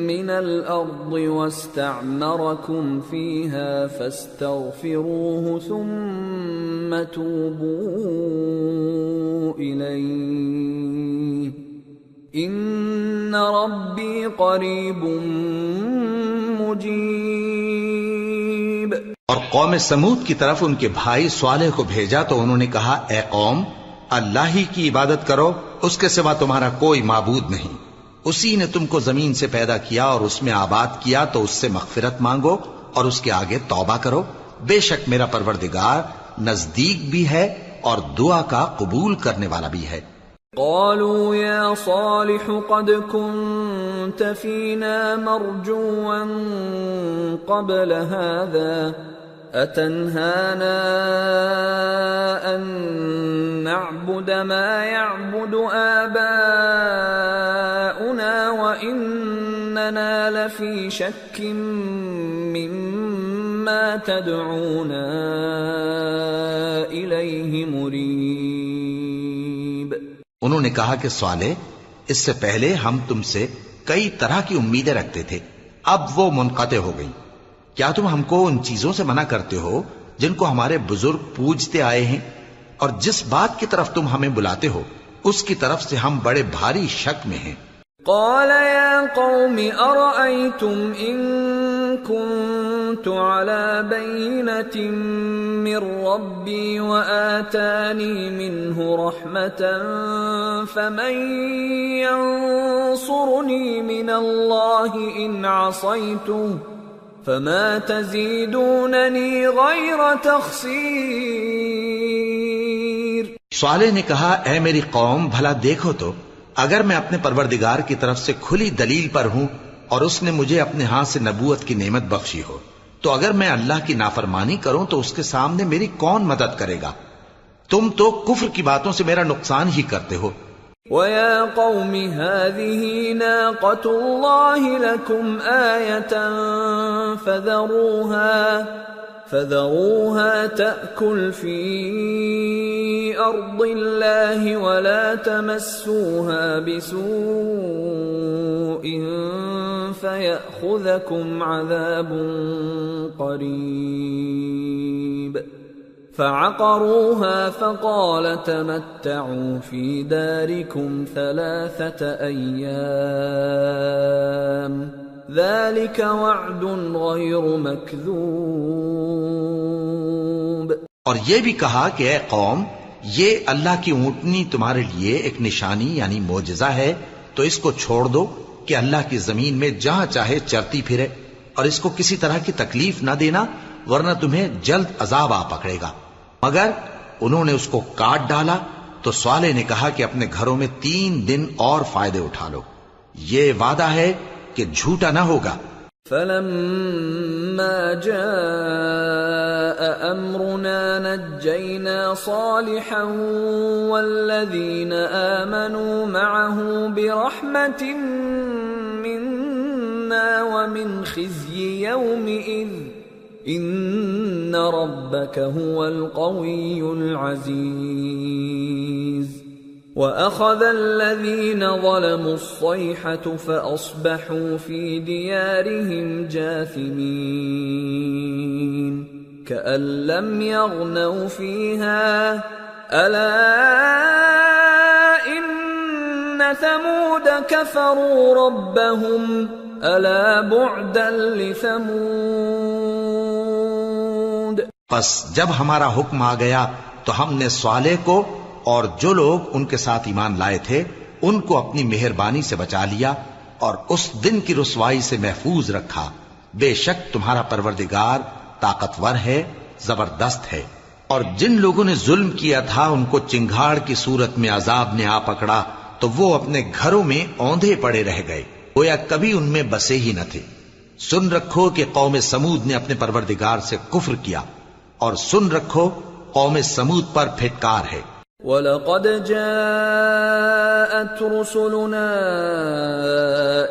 من الأرض واستعمركم فيها فاستغفروه ثم توبوا إليه إن ربي قريب مجيب. اور قوم سمود کی طرف ان کے بھائی صالح کو بھیجا تو انہوں نے کہا اے قوم اللہ ہی کی عبادت کرو، اس کے سوا تمہارا کوئی معبود نہیں. اسی نے تم کو زمین سے پیدا کیا اور اس میں آباد کیا تو اس سے مغفرت مانگو اور اس کے آگے توبہ کرو. بے شک میرا پروردگار نزدیک بھی ہے اور دعا کا قبول کرنے والا بھی ہے. قالوا يا صالح قد كنت فينا مرجوا قبل هذا أتنهانا أن نعبد ما يعبد آباؤنا وإننا لفي شك مما تدعونا إليه مريب. انہوں نے کہا کہ صالح اس سے پہلے ہم تم سے کئی طرح کی امیدیں رکھتے تھے، اب وہ منقطع ہو گئی. کیا تم ہم کو ان چیزوں سے منع کرتے ہو جن کو ہمارے بزرگ پوجتے آئے ہیں، اور جس بات کی طرف تم ہمیں بلاتے ہو اس کی طرف سے ہم بڑے بھاری شک میں ہیں. قال يا قوم أرأيتم إن كنت على بينة من ربي وآتاني منه رحمة فمن ينصرني من الله إن عصيته فما تزيدونني غير تخسير. صالح نے کہا اے میری قوم بھلا دیکھو تو اگر میں اپنے پروردگار کی طرف سے کھلی دلیل پر ہوں اور اس نے مجھے اپنے ہاتھ سے نبوت کی نعمت بخشی ہو تو اگر میں اللہ کی نافرمانی کروں تو اس کے سامنے میری کون مدد کرے گا؟ تم تو کفر کی باتوں سے میرا نقصان ہی کرتے ہو. وَيَا قَوْمِ هَذِهِ نَاقَةُ اللَّهِ لَكُمْ آيَةً فَذَرُوهَا تَأْكُلْ فِي أَرْضِ اللَّهِ وَلَا تَمَسُّوهَا بِسُوءٍ فَيَأْخُذَكُمْ عَذَابٌ قَرِيبٌ. فَعَقَرُوهَا فَقَالَ تَمَتَّعُوا فِي دَارِكُمْ 3 أَيَّامٍ ذَلِكَ وَعْدٌ غَيْرُ مَكْذُوبٍ. اور یہ بھی کہا کہ اے قوم یہ اللہ کی اونٹنی تمہارے لیے ایک نشانی یعنی معجزہ ہے تو اس کو چھوڑ دو کہ اللہ کی زمین میں جہاں چاہے چرتی پھرے، اور اس کو کسی طرح کی تکلیف نہ دینا ورنہ تمہیں جلد عذاب آ پکڑے گا. مگر انہوں نے اس کو کاٹ ڈالا تو صالح نے کہا کہ اپنے گھروں میں 3 دن اور فائدے اٹھا لو، یہ وعدہ ہے کہ جھوٹا نہ ہوگا. فَلَمَّا جَاءَ أَمْرُنَا نَجَّيْنَا صَالِحًا وَالَّذِينَ آمَنُوا مَعَهُ بِرَحْمَةٍ مِنَّا وَمِنْ خِزْيِ يَوْمِئِذٍ إِنَّ رَبَّكَ هُوَ الْقَوِيُّ الْعَزِيزُ. وَأَخَذَ الَّذِينَ ظَلَمُوا الصَّيْحَةُ فَأَصْبَحُوا فِي دِيَارِهِمْ جَاثِمِينَ كَأَن لَّمْ يَغْنَوْا فِيهَا أَلَا إِنَّ ثَمُودَ كَفَرُوا رَبَّهُمْ أَلَا بُعْدًا لِثَمُودَ. پس جب ہمارا حکم آ گیا تو ہم نے صالح کو اور جو لوگ ان کے ساتھ ایمان لائے تھے ان کو اپنی مہربانی سے بچا لیا اور اس دن کی رسوائی سے محفوظ رکھا. بے شک تمہارا پروردگار طاقتور ہے، زبردست ہے. اور جن لوگوں نے ظلم کیا تھا ان کو چنگھاڑ کی صورت میں عذاب نے آ پکڑا تو وہ اپنے گھروں میں اوندھے پڑے رہ گئے، گویا کبھی ان میں بسے ہی نہ تھے. سن رکھو کہ قوم سمود نے اپنے پروردگار سے کفر کیا، اور سن رکھو قوم سمود پر پھٹکار ہے. وَلَقَدْ جَاءَتْ رُسُلُنَا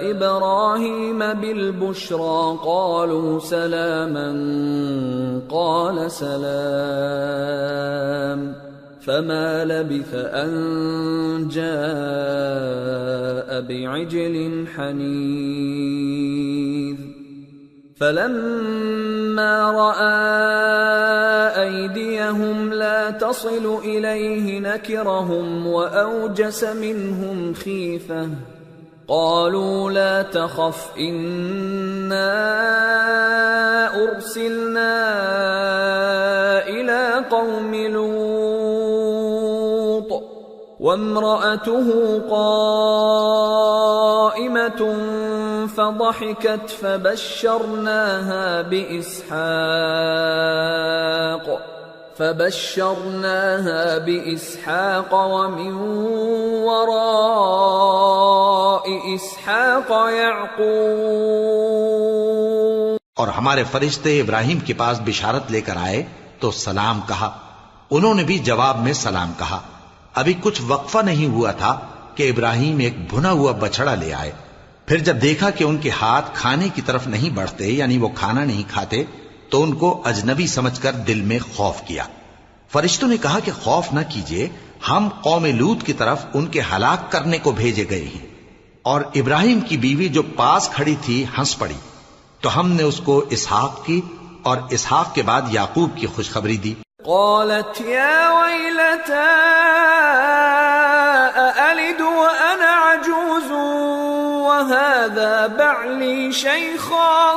إِبْرَاهِيمَ بِالْبُشْرَى قَالُوا سَلَامًا قَالَ سَلَامٌ فَمَا لَبِثَ أَن جَاءَ بِعِجْلٍ حَنِيذٍ فَلَمَّا رَأَى أَيْدِيَهُمْ لَا تَصِلُ إِلَيْهِ نَكِرَهُمْ وَأَوْجَسَ مِنْهُمْ خِيفَةً قَالُوا لَا تَخَفْ إِنَّا أُرْسِلْنَا إِلَى قَوْمِ لُوطٍ وَامْرَأَتُهُ قَائِمَةٌ فضحكت فبشرناها بإسحاق ومن وراء إسحاق يعقوب. اور ہمارے فرشتے ابراہیم کے پاس بشارت لے کر آئے تو سلام کہا. انہوں نے بھی جواب میں سلام کہا. ابھی کچھ وقفہ نہیں ہوا تھا کہ ابراہیم ایک بھنا ہوا بچڑا لے آئے. پھر جب دیکھا کہ ان کے ہاتھ کھانے کی طرف نہیں بڑھتے، یعنی وہ کھانا نہیں کھاتے، تو ان کو اجنبی سمجھ کر دل میں خوف کیا. فرشتوں نے کہا کہ خوف نہ کیجیے، ہم قوم لوط کی طرف ان کے ہلاک کرنے کو بھیجے گئے ہیں. اور ابراہیم کی بیوی جو پاس کھڑی تھی ہنس پڑی، تو ہم نے اس کو اسحاق کی اور اسحاق کے بعد یعقوب کی خوشخبری دی. قالت يا ويلتى أألد وأنا عجوز وهذا بعلي شيخا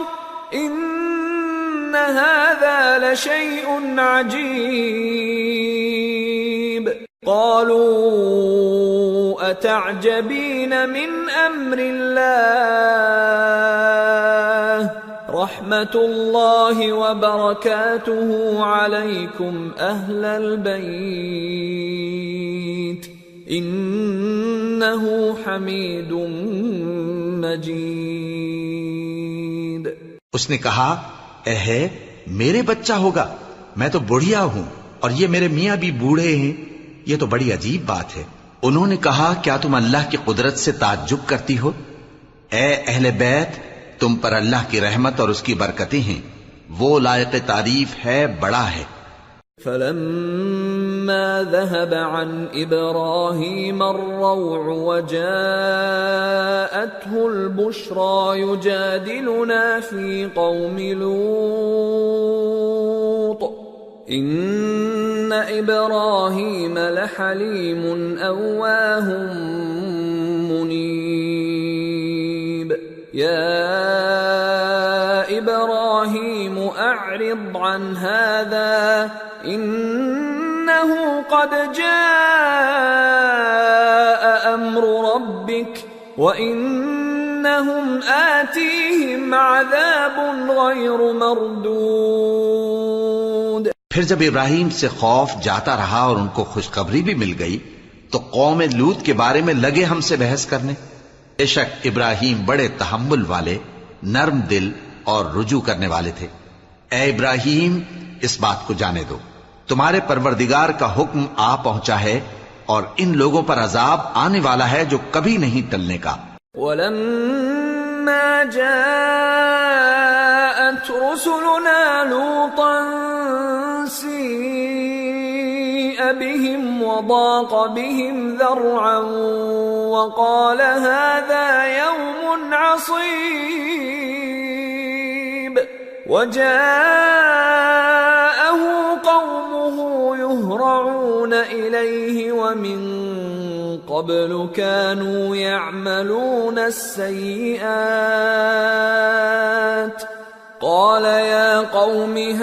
إن هذا لشيء عجيب. قالوا أتعجبين من أمر الله رحمة الله وبركاته عليكم أهل البيت إنه حميد مجيد. اس نے کہا اے میرے بچہ ہوگا، میں تو بڑھیا ہوں اور یہ میرے میاں بھی بوڑھے ہیں، یہ تو بڑی عجیب بات ہے. انہوں نے کہا کیا تم اللہ کی قدرت سے تعجب کرتی ہو؟ اے اہل بیت، تم پر اللہ کی رحمت اور اس کی برکتیں ہیں، وہ لائق تعریف ہے، بڑا ہے. فلما ذهب عن إبراهيم الروع وجاءته البشرى يجادلنا في قوم لوط إن إبراهيم لحليم أواه منيب. يا إبراهيم أعرض عن هذا إنه قد جاء أمر ربك وإنهم آتيهم عذاب غير مردود. پھر جب ابراہیم سے خوف جاتا رہا اور ان کو خوشخبری بھی مل گئی تو قوم لوط کے بارے میں لگے ہم سے بحث کرنے. بے شک ابراہیم بڑے تحمل والے، نرم دل اور رجوع کرنے والے تھے. اے ابراہیم، اس بات کو جانے دو، تمہارے پروردگار کا حکم آ پہنچا ہے اور ان لوگوں پر عذاب آنے والا ہے جو کبھی نہیں ٹلنے کا. وَلَمَّا جَاءَتْ رُسُلُنَا لُوطًا سِيءَ بِهِمْ وَضَاقَ بِهِمْ ذَرْعًا وَقَالَ هَذَا يَوْمٌ عَصِيبٌ. وَجَاءَهُ قَوْمُهُ يُهْرَعُونَ إِلَيْهِ وَمِن قَبْلُ كَانُوا يَعْمَلُونَ السَّيِّئَاتِ قَالَ يَا قَوْمِ هَؤُلَاءِ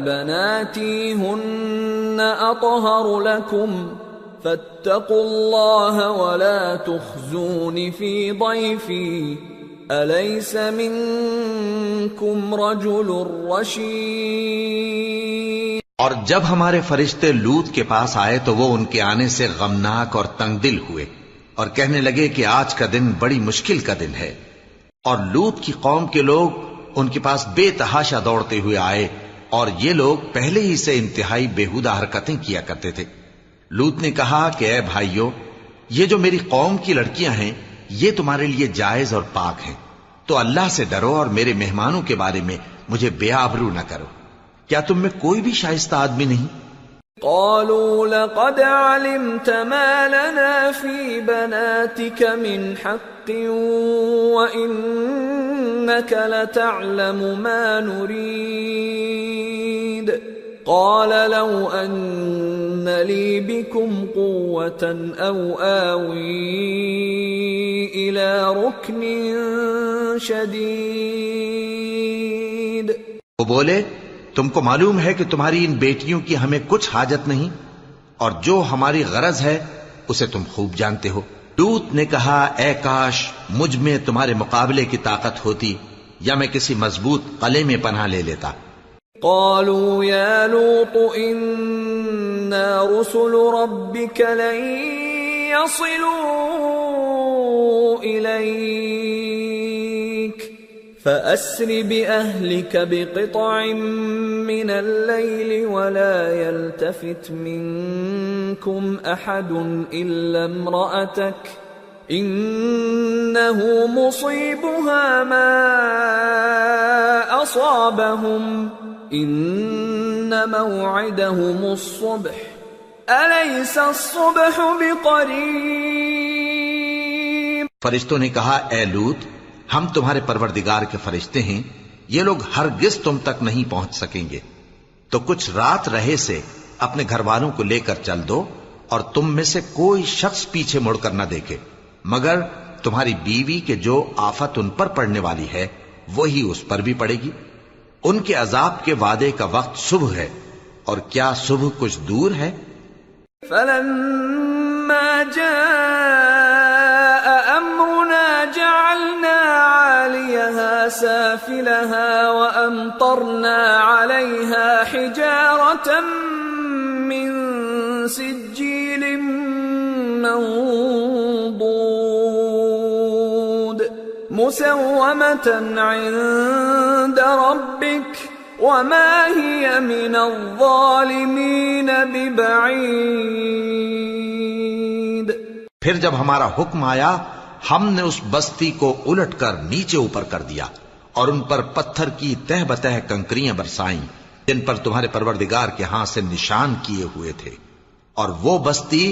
بَنَاتِي هُنَّ أَطْهَرُ لَكُمْ فَاتَّقُوا اللَّهَ وَلَا تُخْزُونِ فِي ضَيْفِي أَلَيْسَ مِنكُمْ رَجُلٌ رَّشِيدٌ. اور جب ہمارے فرشتے لوط کے پاس آئے تو وہ ان کے آنے سے غمناک اور تنگ دل ہوئے اور کہنے لگے کہ آج کا دن بڑی مشکل کا دن ہے. اور لوط کی قوم کے لوگ ان کے پاس بے تحاشا دوڑتے ہوئے آئے اور یہ لوگ پہلے ہی سے انتہائی بےہودہ حرکتیں کیا کرتے تھے۔ لوط نے کہا کہ اے بھائیو، یہ جو میری قوم کی لڑکیاں ہیں یہ تمہارے لیے جائز اور پاک ہیں، تو اللہ سے ڈرو اور میرے مہمانوں کے بارے میں مجھے بے آبرو نہ کرو۔ کیا تم میں کوئی بھی شائستہ آدمی نہیں؟ قالوا لقد علمت ما لنا في بناتك من حق وإنك لتعلم ما نريد قال لو أن لي بكم قوة أو آوي إلى ركن شديد۔ وہ بولے تم کو معلوم ہے کہ تمہاری ان بیٹیوں کی ہمیں کچھ حاجت نہیں، اور جو ہماری غرض ہے اسے تم خوب جانتے ہو۔ لوط نے کہا اے کاش مجھ میں تمہارے مقابلے کی طاقت ہوتی، یا میں کسی مضبوط قلعے میں پناہ لے لیتا۔ قالوا يا لوط إنا رسل ربك لن يصلوا إليك فأسر بأهلك بقطع من الليل ولا يلتفت منكم أحد إلا امرأتك إنه مصيبها ما أصابهم إن موعدهم الصبح أليس الصبح بقريب۔ فرشتوں نے کہا اے لوط، ہم تمہارے پروردگار کے فرشتے ہیں، یہ لوگ ہرگز تم تک نہیں پہنچ سکیں گے، تو کچھ رات رہے سے اپنے گھر والوں کو لے کر چل دو، اور تم میں سے کوئی شخص پیچھے مڑ کر نہ دیکھے مگر تمہاری بیوی کے جو آفت ان پر پڑنے والی ہے وہی اس پر بھی پڑے گی۔ ان کے عذاب کے وعدے کا وقت صبح ہے، اور کیا صبح کچھ دور ہے؟ فلما جاء أمرنا جعلنا عاليها سافلها وأمطرنا عليها حجارة من سجيل منضود مسومة عند ربك وما هي من الظالمين ببعيد۔ پھر جب ہمارا حکم آیا ہم نے اس بستی کو الٹ کر نیچے اوپر کر دیا اور ان پر پتھر کی تہ بتہ کنکریاں برسائیں جن پر تمہارے پروردگار کے ہاں سے نشان کیے ہوئے تھے، اور وہ بستی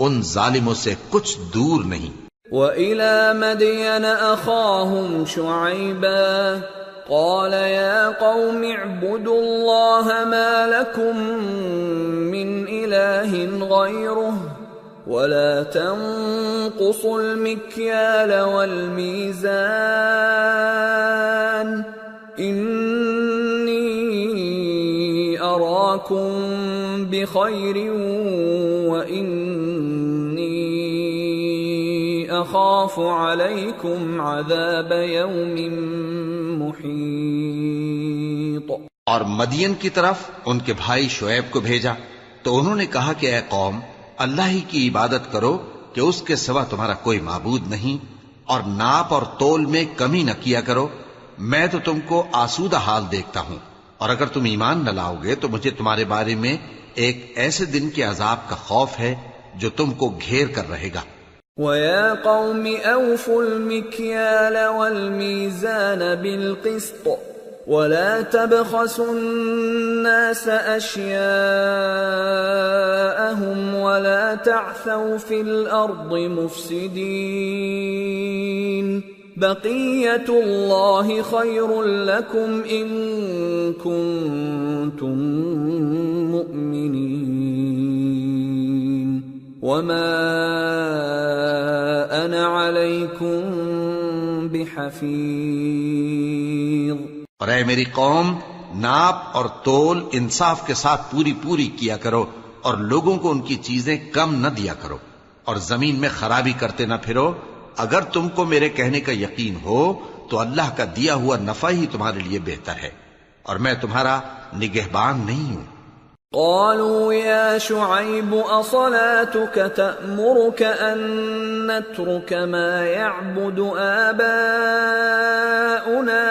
ان ظالموں سے کچھ دور نہیں۔ وَإِلَى مَدْيَنَ أَخَاهُمْ شُعَيْبًا قَالَ يَا قَوْمِ اعْبُدُوا اللَّهَ مَا لَكُمْ مِنْ إِلَٰهٍ غَيْرُهُ وَلَا تَنقُصُوا الْمِكْيَالَ وَالْمِيزَانَ إِنِّي أَرَاكُمْ بِخَيْرٍ وَإِنِّي أَخَافُ عَلَيْكُمْ عَذَابَ يَوْمٍ محیط۔ اور مدین کی طرف ان کے بھائی شعیب کو بھیجا تو انہوں نے کہا کہ اے قوم، اللہ ہی کی عبادت کرو کہ اس کے سوا تمہارا کوئی معبود نہیں، اور ناپ اور تول میں کمی نہ کیا کرو، میں تو تم کو آسودہ حال دیکھتا ہوں، اور اگر تم ایمان نہ لاؤ گے تو مجھے تمہارے بارے میں ایک ایسے دن کے عذاب کا خوف ہے جو تم کو گھیر کر رہے گا۔ وَيَا قَوْمِ أَوْفُوا الْمِكْيَالَ وَالْمِيزَانَ بِالْقِسْطِ وَلَا تَبْخَسُوا النَّاسَ أَشْيَاءَهُمْ وَلَا تَعْثَوْا فِي الْأَرْضِ مُفْسِدِينَ بَقِيَّةُ اللَّهِ خَيْرٌ لَكُمْ إِن كُنتُم مُّؤْمِنِينَ وَمَا أَنَا عَلَيْكُمْ بِحَفِيظٍ۔ اور اے میری قوم، ناپ اور تول انصاف کے ساتھ پوری پوری کیا کرو، اور لوگوں کو ان کی چیزیں کم نہ دیا کرو، اور زمین میں خرابی کرتے نہ پھرو۔ اگر تم کو میرے کہنے کا یقین ہو تو اللہ کا دیا ہوا نفع ہی تمہارے لیے بہتر ہے، اور میں تمہارا نگہبان نہیں ہوں۔ قالوا يا شعيب أصلاتك تأمرك أن نترك ما يعبد آباؤنا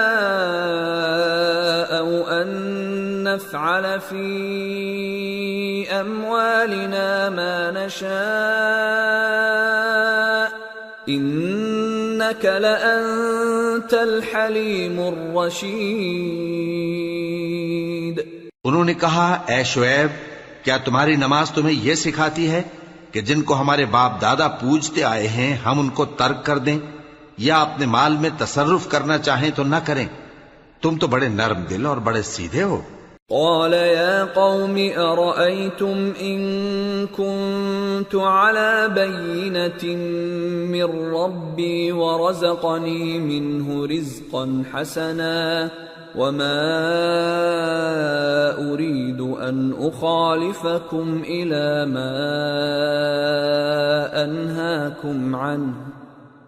أو أن نفعل في أموالنا ما نشاء إنك لأنت الحليم الرشيد۔ انہوں نے کہا اے شعیب کیا تمہاری نماز تمہیں یہ سکھاتی ہے کہ جن کو ہمارے باپ دادا پوجتے آئے ہیں ہم ان کو ترک کر دیں یا اپنے مال میں تصرف کرنا چاہیں تو نہ کریں؟ تم تو بڑے نرم دل اور بڑے سیدھے ہو۔ قال يا قوم أرأيتم إن كنت على بينة من ربي ورزقني منه رزقا حسنا وما أريد أن أخالفكم إلى ما أنهاكم عنه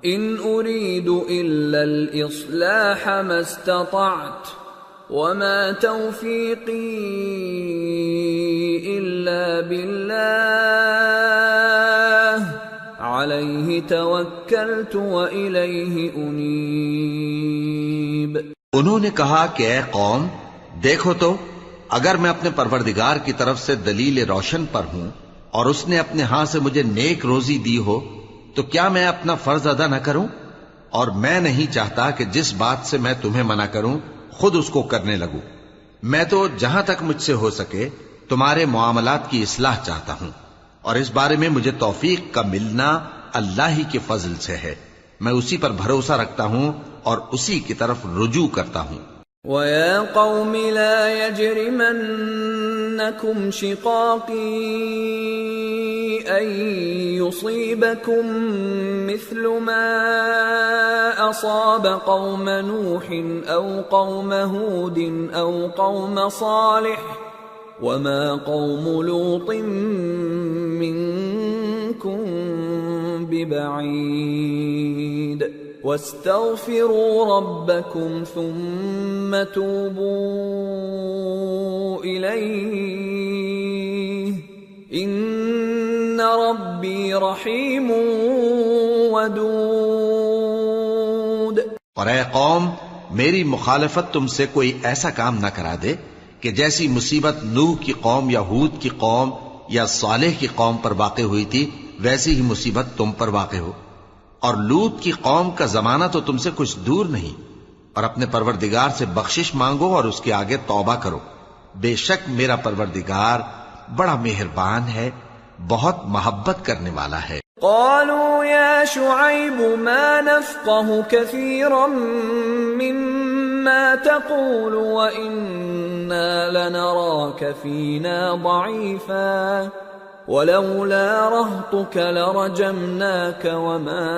إن أريد إلا الإصلاح ما استطعت وما توفيقي إلا بالله عليه توكلت وإليه أنيب۔ انہوں نے کہا کہ اے قوم دیکھو تو اگر میں اپنے پروردگار کی طرف سے دلیل روشن پر ہوں اور اس نے اپنے ہاں سے مجھے نیک روزی دی ہو تو کیا میں اپنا فرض ادا نہ کروں؟ اور میں نہیں چاہتا کہ جس بات سے میں تمہیں منع کروں خود اس کو کرنے لگوں۔ میں تو جہاں تک مجھ سے ہو سکے تمہارے معاملات کی اصلاح چاہتا ہوں، اور اس بارے میں مجھے توفیق کا ملنا اللہ ہی کے فضل سے ہے۔ میں اسی پر بھروسہ رکھتا ہوں اور اسی کی طرف رجوع کرتا ہوں۔ وَيَا قَوْمِ لَا يَجْرِمَنَّكُمْ شِقَاقِي أَن يُصِيبَكُم مِّثْلُ مَا أَصَابَ قَوْمَ نُوحٍ أَوْ قَوْمَ هُودٍ أَوْ قَوْمَ صَالِحٍ وَمَا قَوْمُ لُوطٍ مِّنكُم بِبَعِيدٍ وَاسْتَغْفِرُوا رَبَّكُمْ ثُمَّ تُوبُوا إِلَيْهِ إِنَّ رَبِّي رَحِيمٌ وَدُودٌ۔ اور اے قوم میری مخالفت تم سے کوئی ایسا کام نہ کرا دے کہ جیسی مصیبت نوح کی قوم یا ہود کی قوم یا صالح کی قوم پر واقع ہوئی تھی ویسی ہی مصیبت تم پر واقع ہو۔ اور لوط کی قوم کا زمانہ تو تم سے کچھ دور نہیں، اور اپنے پروردگار سے بخشش مانگو اور اس کے آگے توبہ کرو، بے شک میرا پروردگار بڑا مہربان ہے، بہت محبت کرنے والا ہے۔ قالوا يا شعيب ما نفقه كثيرا مما تقول وإنا لنراك فينا ضعيفا ولولا رهطك لرجمناك وما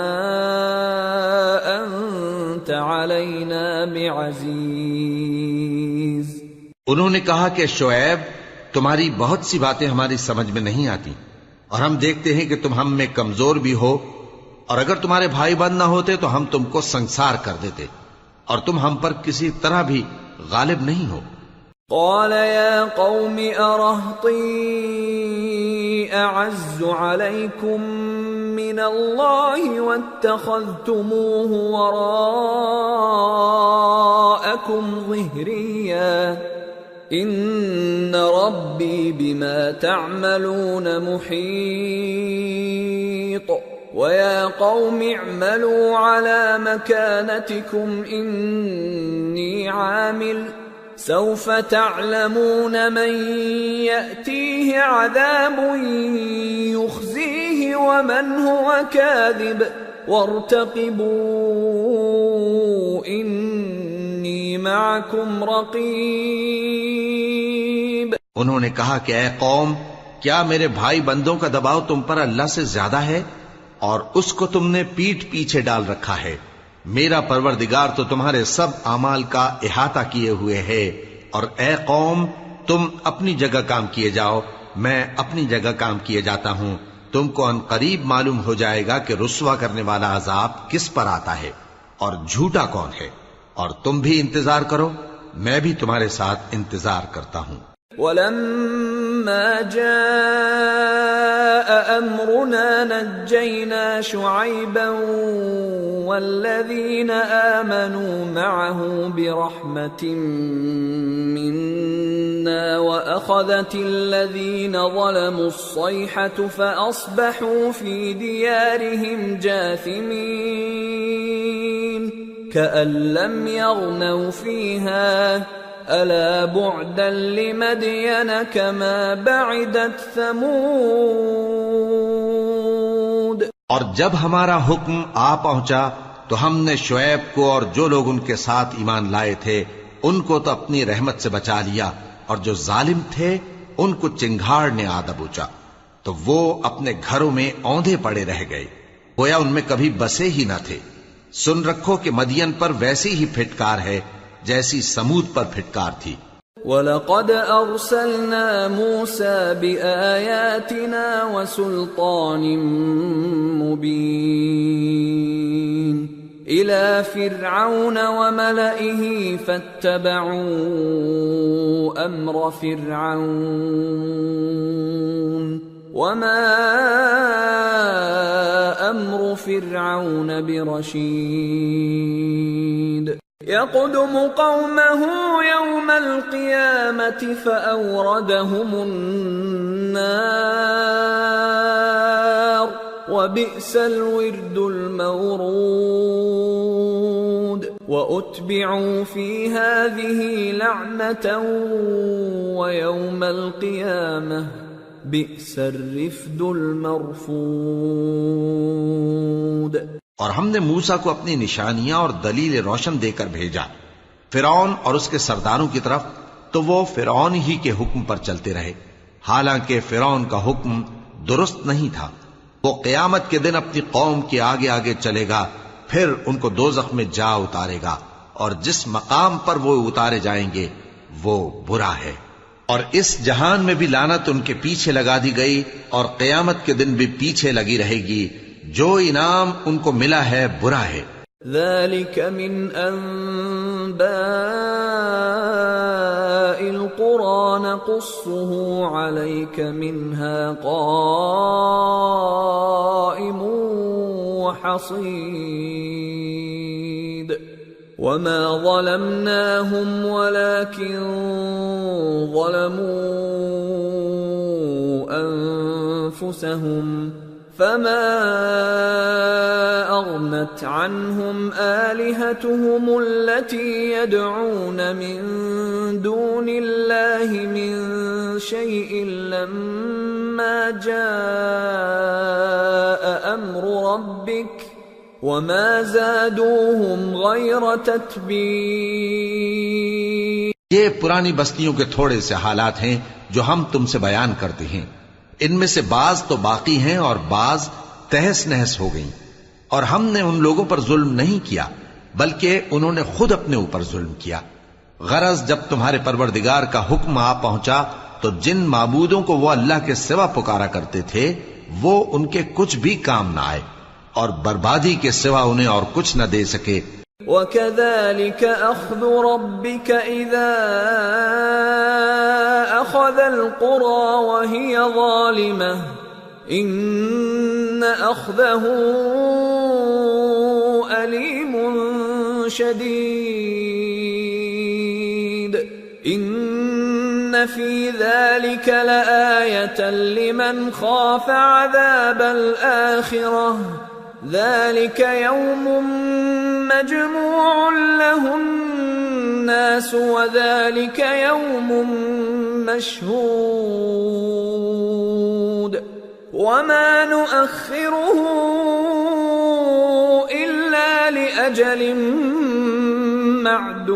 أنت علينا بعزيز۔ انہوں نے کہا کہ شعیب تمہاری بہت سی باتیں ہماری سمجھ میں نہیں آتی، اور ہم دیکھتے ہیں کہ تم ہم میں کمزور بھی ہو، اور اگر تمہارے بھائی بند نہ ہوتے تو ہم تم کو سنسار کر دیتے، اور تم ہم پر کسی طرح بھی غالب نہیں ہو۔ قال يا قوم أرهطي أعز عليكم من الله واتخذتموه وراءكم ظهريا إن ربي بما تعملون محيط ويا قوم اعملوا على مكانتكم إني عامل سوف تعلمون من يأتيه عذاب يخزيه ومن هو كاذب وارتقبوا إني معكم رقيب۔ انہوں نے کہا کہ اے قوم کیا میرے بھائی بندوں کا دباؤ تم پر اللہ سے زیادہ ہے اور اس کو تم نے پیٹھ پیچھے ڈال رکھا ہے؟ میرا پروردگار تو تمہارے سب اعمال کا احاطہ کیے ہوئے ہے، اور اے قوم تم اپنی جگہ کام کیے جاؤ، میں اپنی جگہ کام کیے جاتا ہوں۔ تم کو ان قریب معلوم ہو جائے گا کہ رسوا کرنے والا عذاب کس پر آتا ہے اور جھوٹا کون ہے، اور تم بھی انتظار کرو، میں بھی تمہارے ساتھ انتظار کرتا ہوں۔ وَلَمَّا جَاءَ أمرنا نجينا شعيبا والذين آمنوا معه برحمة منا وأخذت الذين ظلموا الصيحة فأصبحوا في ديارهم جاثمين كأن لم يغنوا فيها ألا بعدا لمدين كما بعدت ثمود. اور جب ہمارا حکم آ پہنچا تو ہم نے شعیب کو اور جو لوگ ان کے ساتھ ایمان لائے تھے ان کو تو اپنی رحمت سے بچا لیا، اور جو ظالم تھے ان کو چنگھاڑ نے آ دبوچا تو وہ اپنے گھروں میں اوندھے پڑے رہ گئے، گویا ان میں کبھی بسے ہی نہ تھے. سن رکھو کہ مدین پر ویسی ہی پھٹکار ہے جیسی سمود پر پھٹکار تھی. وَلَقَدْ أَرْسَلْنَا مُوسَى بِآيَاتِنَا وَسُلْطَانٍ مُبِينٍ إِلَى فِرْعَوْنَ وَمَلَئِهِ فَاتَّبَعُوا أَمْرَ فِرْعَوْنَ وَمَا أَمْرُ فِرْعَوْنَ بِرَشِيدٍ يَقْدُمُ قَوْمَهُ يَوْمَ الْقِيَامَةِ فَأَوْرَدَهُمُ النَّارَ وَبِئْسَ الْوِرْدُ الْمَوْرُودُ وَأُتْبِعُوا فِي هَذِهِ لَعْنَةً وَيَوْمَ الْقِيَامَةِ بِئْسَ الرِّفْدُ الْمَرْفُودُ. اور ہم نے موسیٰ کو اپنی نشانیاں اور دلیل روشن دے کر بھیجا فرعون اور اس کے سرداروں کی طرف، تو وہ فرعون ہی کے حکم پر چلتے رہے، حالانکہ فرعون کا حکم درست نہیں تھا. وہ قیامت کے دن اپنی قوم کے آگے آگے چلے گا، پھر ان کو دوزخ میں جا اتارے گا، اور جس مقام پر وہ اتارے جائیں گے وہ برا ہے. اور اس جہان میں بھی لعنت ان کے پیچھے لگا دی گئی، اور قیامت کے دن بھی پیچھے لگی رہے گی. جو انعام ان کو ملا ہے برا ہے. ذلك من أنباء القرى نقصه عليك منها قائم وحصيد وما ظلمناهم ولكن ظلموا أنفسهم فما أغنت عنهم آلهتهم التي يدعون من دون الله من شيء لما جاء أمر ربك وما زادوهم غير تتبير. یہ پرانی بستیوں کے تھوڑے سے حالات ہیں جو ہم تم سے بیان کرتے ہیں. ان میں سے بعض تو باقی ہیں اور بعض تہس نہس ہو گئیں. اور ہم نے ان لوگوں پر ظلم نہیں کیا بلکہ انہوں نے خود اپنے اوپر ظلم کیا. غرض جب تمہارے پروردگار کا حکم آ پہنچا تو جن معبودوں کو وہ اللہ کے سوا پکارا کرتے تھے وہ ان کے کچھ بھی کام نہ آئے اور بربادی کے سوا انہیں اور کچھ نہ دے سکے. وَكَذَلِكَ أَخْذُ رَبِّكَ إِذَا أَخَذَ الْقُرَى وَهِيَ ظَالِمَةٌ إِنَّ أَخْذَهُ أَلِيمٌ شَدِيدٌ إِنَّ فِي ذَلِكَ لَآيَةً لِمَنْ خَافَ عَذَابَ الْآخِرَةِ ذَلِكَ يَوْمٌ مَجْمُوعٌ لَهُ النَّاسُ وَذَلِكَ يَوْمٌ مَشْهُودٌ وَمَا نُؤَخِّرُهُ إِلَّا لِأَجَلٍ مَّعْدُودٍ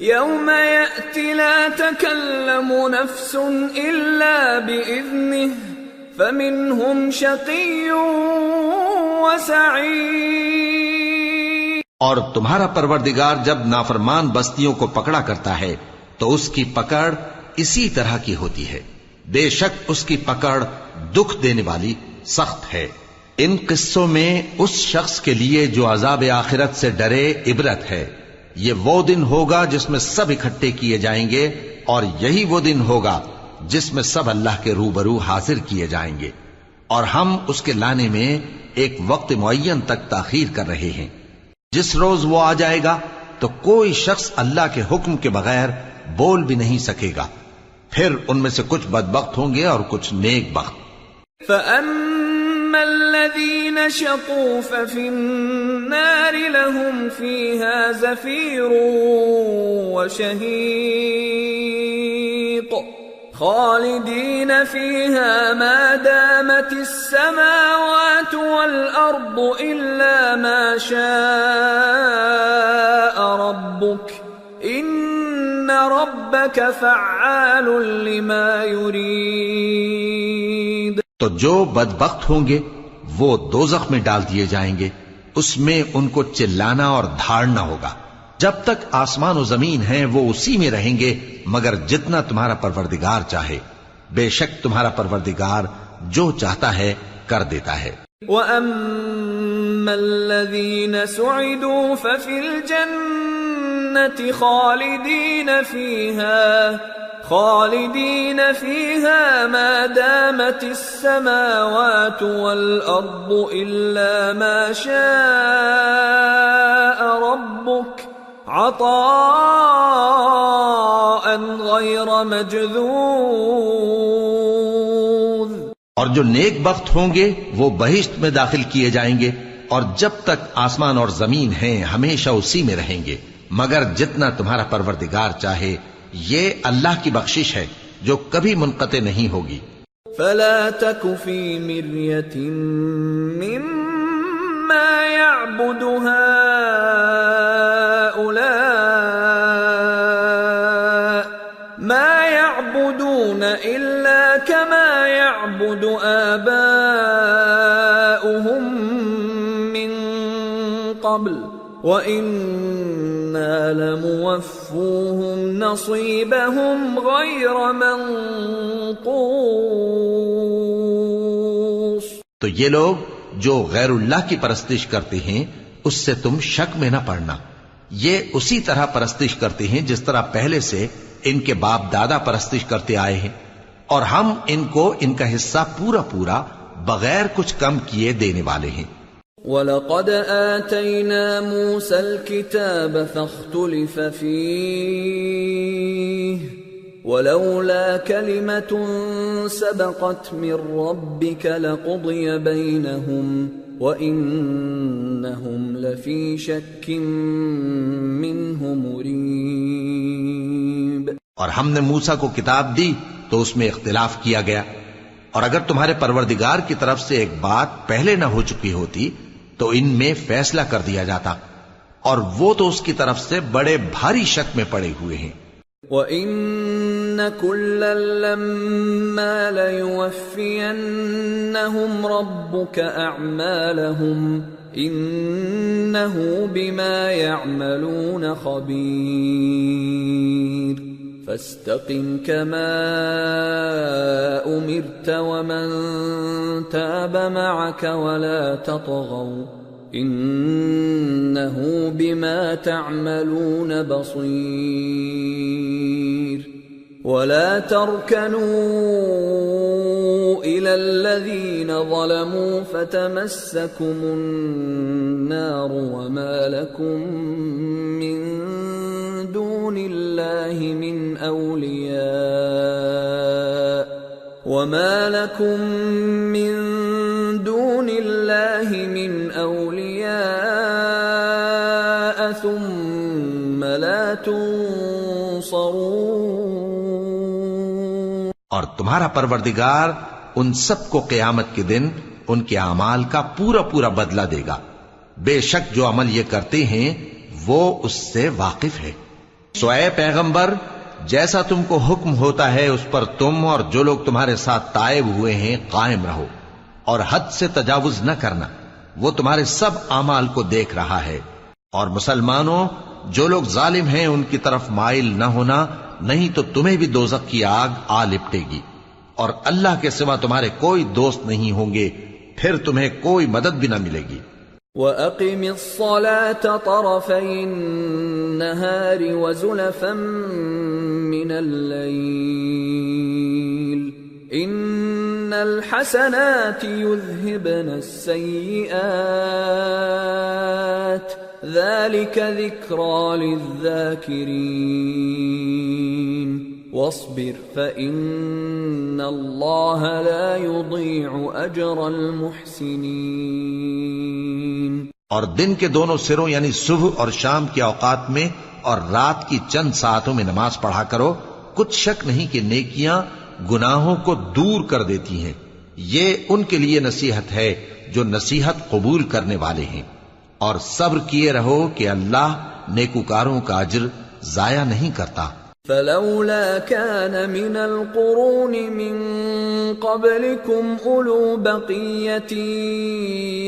يَوْمَ يَأْتِ لَا تَكَلَّمُ نَفْسٌ إِلَّا بِإِذْنِهِ فَمِنْهُمْ شَقِيٌّ وَسَعِيدٌ. اور تمہارا پروردگار جب نافرمان بستیوں کو پکڑا کرتا ہے تو اس کی پکڑ اسی طرح کی ہوتی ہے. بے شک اس کی پکڑ دکھ دینے والی سخت ہے. ان قصوں میں اس شخص کے لیے جو عذاب آخرت سے ڈرے عبرت ہے. یہ وہ دن ہوگا جس میں سب اکٹھے کیے جائیں گے، اور یہی وہ دن ہوگا جس میں سب اللہ کے روبرو حاضر کیے جائیں گے، اور ہم اس کے لانے میں ایک وقت معین تک تاخیر کر رہے ہیں۔ جس روز وہ آ جائے گا تو کوئی شخص اللہ کے حکم کے بغیر بول بھی نہیں سکے گا، پھر ان میں سے کچھ بدبخت ہوں گے اور کچھ نیک بخت۔ فَأَمَّا الَّذِينَ شَقُوا فَفِي النَّارِ لَهُمْ فِيهَا زَفِيرٌ وَشَهِيقٌ خَالِدِينَ فِيهَا مَا دَامَتِ السَّمَاوَاتُ وَالْأَرْضُ إِلَّا مَا شَاءَ رَبُّكَ إِنَّ رَبَّكَ فَعَّالٌ لِمَا يُرِيدُ۔ تو جو بدبخت ہوں گے وہ دوزخ میں ڈال دیے جائیں گے، اس میں ان کو چلانا اور دھاڑنا ہوگا۔ جب تک آسمان و زمین ہیں وہ اسی میں رہیں گے مگر جتنا تمہارا پروردگار چاہے، بے شک تمہارا پروردگار جو چاہتا ہے کر دیتا ہے۔ وَأَمَّا الَّذِينَ سُعِدُوا فَفِي الْجَنَّةِ خالدين فيها ما دامت السماوات والأرض إلا ما شاء ربك عطاء غير مجذوذ۔ اور جو نیک بخت ہوں گے وہ بہشت میں داخل کیے جائیں گے، اور جب تک آسمان اور زمین ہیں ہمیشہ اسی میں رہیں گے مگر جتنا تمہارا پروردگار چاہے۔ یہ اللہ کی بخشش ہے جو کبھی منقطع نہیں ہوگی۔ فلا تك في مرية مما يعبد هؤلاء ما يعبدون إلا كما يعبد آباؤهم من قبل وَإِنَّا لَمُوَفُّوهُمْ نَصِيبَهُمْ غَيْرَ مَنْقُوصٍ۔ تو یہ لوگ جو غیر اللہ کی پرستش کرتے ہیں اس سے تم شک میں نہ پڑنا، یہ اسی طرح پرستش کرتے ہیں جس طرح پہلے سے ان کے باپ دادا پرستش کرتے آئے ہیں، اور ہم ان کو ان کا حصہ پورا پورا بغیر کچھ کم کیے دینے والے ہیں۔ وَلَقَدْ آتَيْنَا مُوسَى الْكِتَابَ فَاخْتُلِفَ فِيهِ وَلَوْلَا كَلِمَةٌ سَبَقَتْ مِنْ رَبِّكَ لَقُضِيَ بَيْنَهُمْ وَإِنَّهُمْ لَفِي شَكٍّ مِّنْهُ مُرِيبٍ۔ اور ہم نے موسیٰ کو کتاب دی تو اس میں اختلاف کیا گیا، اور اگر تمہارے پروردگار کی طرف سے ایک بات پہلے نہ ہو چکی ہوتی تو ان میں فیصلہ کر دیا جاتا، اور وہ تو اس کی طرف سے بڑے بھاری شک میں پڑے ہوئے ہیں۔ وَإِنَّ كُلًّا لَمَّا لَيُوَفِّيَنَّهُمْ رَبُّكَ أَعْمَالَهُمْ إِنَّهُ بِمَا يَعْمَلُونَ خَبِيرٌ۔ فاستقم كما أمرت ومن تاب معك ولا تطغوا إنه بما تعملون بصير۔ ولا تركنوا إلى الذين ظلموا فتمسكم النار وما لكم من دون الله من أولياء ثم لا تنصرون۔ اور تمہارا پروردگار ان سب کو قیامت کے دن ان کے اعمال کا پورا پورا بدلہ دے گا، بے شک جو عمل یہ کرتے ہیں وہ اس سے واقف ہے۔ سو اے پیغمبر، جیسا تم کو حکم ہوتا ہے اس پر تم اور جو لوگ تمہارے ساتھ تائب ہوئے ہیں قائم رہو، اور حد سے تجاوز نہ کرنا، وہ تمہارے سب اعمال کو دیکھ رہا ہے۔ اور مسلمانوں، جو لوگ ظالم ہیں ان کی طرف مائل نہ ہونا، نہیں تو تمہیں بھی دوزخ کی آگ آ لپٹے گی، اور اللہ کے سوا تمہارے کوئی دوست نہیں ہوں گے، پھر تمہیں کوئی مدد بھی نہ ملے گی۔ وَأَقِمِ الصَّلَاةَ طَرَفَيِ النَّهَارِ وَزُلَفًا مِّنَ اللَّيْلِ ان الحسنات يذهبن السيئات ذلك ذكرى للذاكرين واصبر فإن الله لا يضيع أجر المحسنين۔ اور دن کے دونوں سروں یعنی صبح اور شام کے اوقات میں اور رات کی چند ساعتوں میں نماز پڑھا کرو، کچھ شک نہیں کہ نیکیاں گناہوں کو دور کر دیتی ہیں۔ یہ ان کے لیے نصیحت ہے جو نصیحت قبول کرنے والے ہیں، اور صبر کیے رہو کہ اللہ نیکوکاروں کا اجر ضائع نہیں کرتا۔ فلولا كان من القرون من قبلكم أولو بقية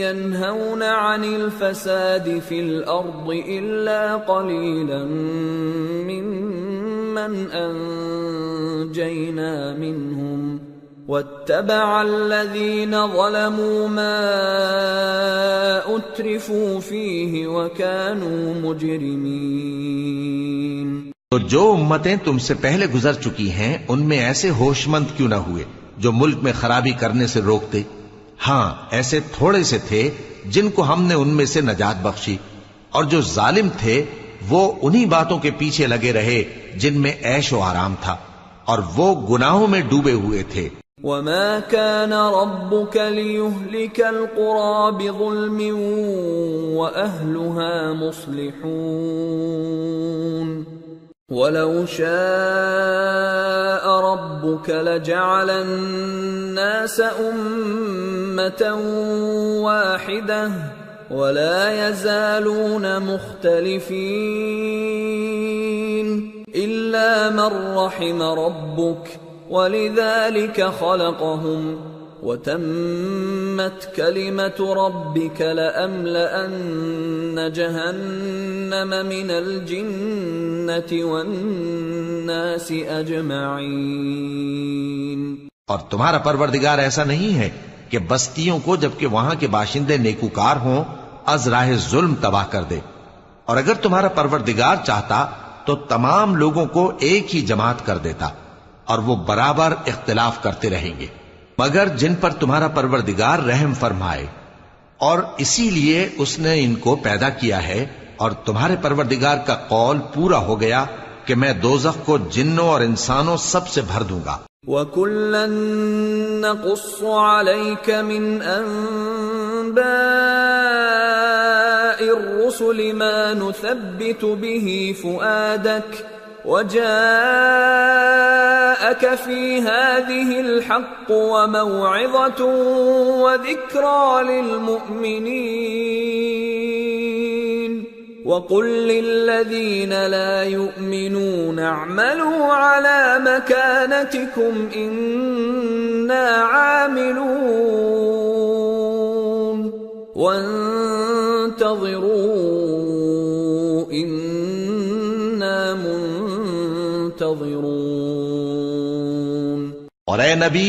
ينهون عن الفساد في الأرض إلا قليلا ممن أنجينا منهم واتبع الذين ظلموا ما أترفوا فيه وكانوا مجرمين۔ تو جو امتیں تم سے پہلے گزر چکی ہیں ان میں ایسے ہوش مند کیوں نہ ہوئے جو ملک میں خرابی کرنے سے روکتے؟ ہاں ایسے تھوڑے سے تھے جن کو ہم نے ان میں سے نجات بخشی، اور جو ظالم تھے وہ انہی باتوں کے پیچھے لگے رہے جن میں عیش و آرام تھا، اور وہ گناہوں میں ڈوبے ہوئے تھے۔ وَمَا كَانَ رَبُّكَ لِيُهْلِكَ الْقُرَى بِظُلْمٍ وَأَهْلُهَا مُصْلِحُونَ وَلَوْ شَاءَ رَبُّكَ لَجَعَلَ النَّاسَ أُمَّةً وَاحِدَةً وَلَا يَزَالُونَ مُخْتَلِفِينَ إِلَّا مَنْ رَحِمَ رَبُّكَ وَلِذَلِكَ خَلَقَهُمْ وَتَمَّتْ كَلِمَةُ رَبِّكَ لَأَمْلَأَنَّ جَهَنَّمَ مِنَ الْجِنَّةِ وَالنَّاسِ أَجْمَعِينَ۔ اور تمہارا پروردگار ایسا نہیں ہے کہ بستیوں کو جبکہ وہاں کے باشندے نیکوکار ہوں از راہ ظلم تباہ کر دے، اور اگر تمہارا پروردگار چاہتا تو تمام لوگوں کو ایک ہی جماعت کر دیتا، اور وہ برابر اختلاف کرتے رہیں گے، مگر جن پر تمہارا پروردگار رحم فرمائے، اور اسی لیے اس نے ان کو پیدا کیا ہے۔ اور تمہارے پروردگار کا قول پورا ہو گیا کہ میں دوزخ کو جنوں اور انسانوں سب سے بھر دوں گا۔ وَكُلًّا نَّقُصُّ عَلَيْكَ مِنْ أَنبَاءِ الرُّسُلِ مَا نُثَبِّتُ بِهِ فُؤَادَكَ وَجَاءَكَ فِي هَٰذِهِ الْحَقُّ وَمَوْعِظَةٌ وَذِكْرَىٰ لِلْمُؤْمِنِينَ وَقُل لِّلَّذِينَ لَا يُؤْمِنُونَ اعْمَلُوا عَلَىٰ مَكَانَتِكُمْ إِنَّا عَامِلُونَ وَانتَظِرُوا إِنَّا منتظرون۔ اور اے نبی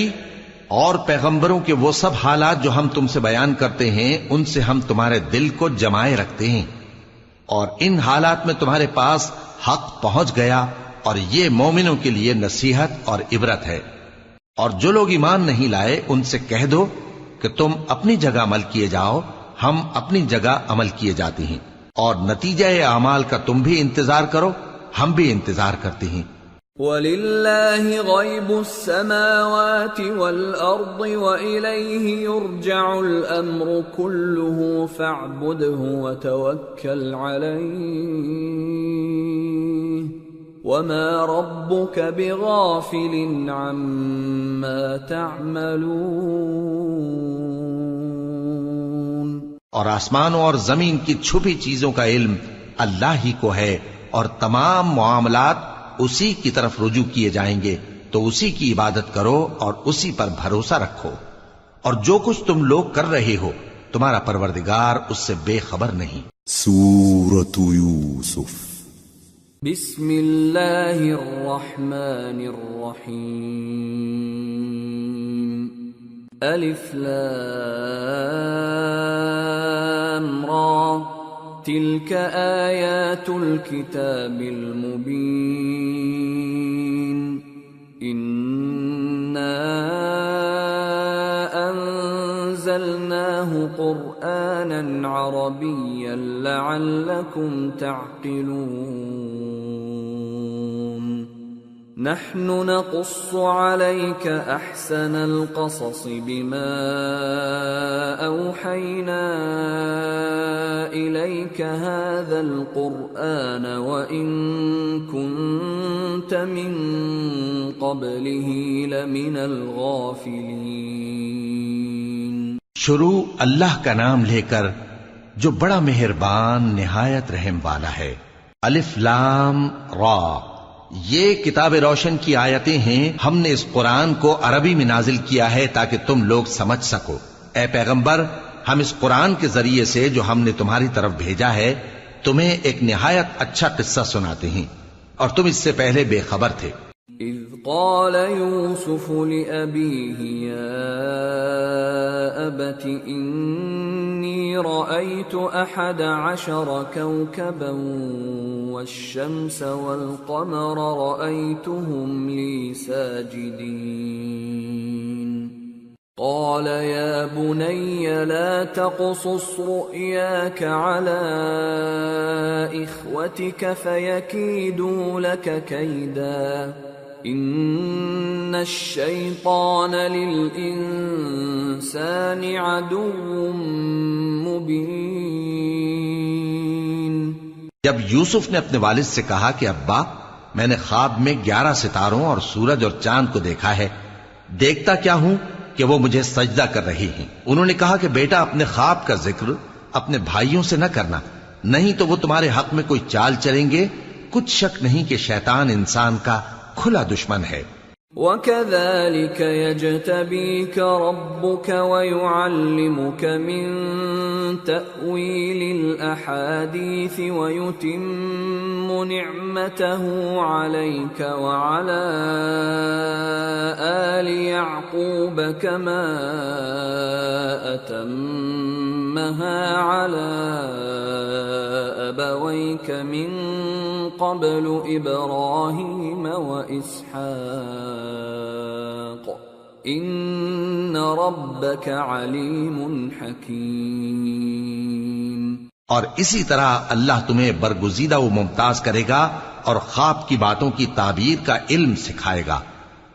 اور پیغمبروں کے وہ سب حالات جو ہم تم سے بیان کرتے ہیں ان سے ہم تمہارے دل کو جمائے رکھتے ہیں، اور ان حالات میں تمہارے پاس حق پہنچ گیا، اور یہ مومنوں کے لیے نصیحت اور عبرت ہے۔ اور جو لوگ ایمان نہیں لائے ان سے کہہ دو کہ تم اپنی جگہ عمل کیے جاؤ، ہم اپنی جگہ عمل کیے جاتے ہیں، اور نتیجہ اعمال کا تم بھی انتظار کرو، ہم بھی انتظار کرتے ہیں۔ وَلِلَّهِ غَيْبُ السَّمَاوَاتِ وَالْأَرْضِ وَإِلَيْهِ يُرْجَعُ الْأَمْرُ كُلُّهُ فَاعْبُدْهُ وَتَوَكَّلْ عَلَيْهِ وَمَا رَبُّكَ بِغَافِلٍ عَمَّا تَعْمَلُونَ۔ اور آسمانوں اور زمین کی چھپی چیزوں کا علم اللہ ہی کو ہے، اور تمام معاملات اسی کی طرف رجوع کیے جائیں گے، تو اسی کی عبادت کرو اور اسی پر بھروسہ رکھو، اور جو کچھ تم لوگ کر رہے ہو تمہارا پروردگار اس سے بے خبر نہیں۔ سورة یوسف۔ بسم اللہ الرحمن الرحیم۔ الف لام را تلك آیات الكتاب المبین۔ إِنَّا قرآنا عربيا لعلكم تعقلون نحن نقص عليك أحسن القصص بما أوحينا إليك هذا القرآن وإن كنت من قبله لمن الغافلين۔ شروع اللہ کا نام لے کر جو بڑا مہربان نہایت رحم والا ہے۔ الف لام را، یہ کتاب روشن کی آیتیں ہیں۔ ہم نے اس قرآن کو عربی میں نازل کیا ہے تاکہ تم لوگ سمجھ سکو۔ اے پیغمبر، ہم اس قرآن کے ذریعے سے جو ہم نے تمہاری طرف بھیجا ہے تمہیں ایک نہایت اچھا قصہ سناتے ہیں، اور تم اس سے پہلے بے خبر تھے۔ اذ قال يوسف لأبيه يا أبت إني رأيت 11 كوكبا والشمس والقمر رأيتهم لي ساجدين قال يا بني لا تقصص رؤياك على إخوتك فيكيدوا لك كيدا إن الشيطان للإنسان عدو مبين۔ جب یوسف نے اپنے والد سے کہا کہ ابا، میں نے خواب میں 11 ستاروں اور سورج اور چاند کو دیکھا ہے، دیکھتا کیا ہوں کہ وہ مجھے سجدہ کر رہی ہیں۔ انہوں نے کہا کہ بیٹا، اپنے خواب کا ذکر اپنے بھائیوں سے نہ کرنا، نہیں تو وہ تمہارے حق میں کوئی چال چلیں گے۔ کچھ شک نہیں کہ شیطان انسان کا کھلا دشمن ہے۔ وَكَذَلِكَ يَجْتَبِيكَ رَبُّكَ وَيُعَلِّمُكَ مِن تَأْوِيلِ الْأَحَادِيثِ وَيُتِمُّ نِعْمَتَهُ عَلَيْكَ وَعَلَى آلِ يَعْقُوبَ كَمَا أَتَمَّهَا عَلَى أَبَوَيْكَ مِن قَبْلُ إِبْرَاهِيمَ وَإِسْحَاقَ إِنَّ رَبَّكَ عَلِيمٌ حَكِيمٌ۔ اور اسی طرح اللہ تمہیں برگزیدہ و ممتاز کرے گا اور خواب کی باتوں کی تعبیر کا علم سکھائے گا،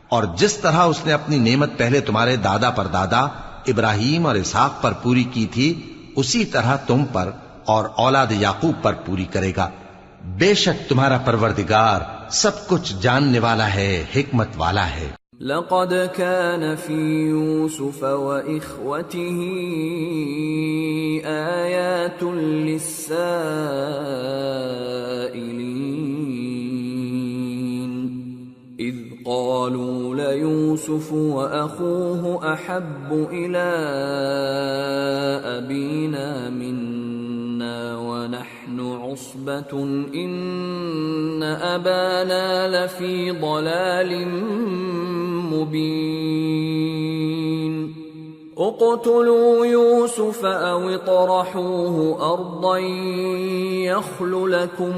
اور جس طرح اس نے اپنی نعمت پہلے تمہارے دادا پر دادا ابراہیم اور اسحاق پر پوری کی تھی، اسی طرح تم پر اور اولاد یعقوب پر پوری کرے گا۔ بے شک تمہارا پروردگار سب کچھ جاننے والا ہے، حکمت والا ہے۔ لقد كان في يوسف وإخوته آيات للسائلين إذ قالوا ليوسف وأخوه أحب إلى أبينا منا ونحن عصبة إن أبانا لفي ضلال مبين اقتلوا يوسف أو اطرحوه أرضا يخل لكم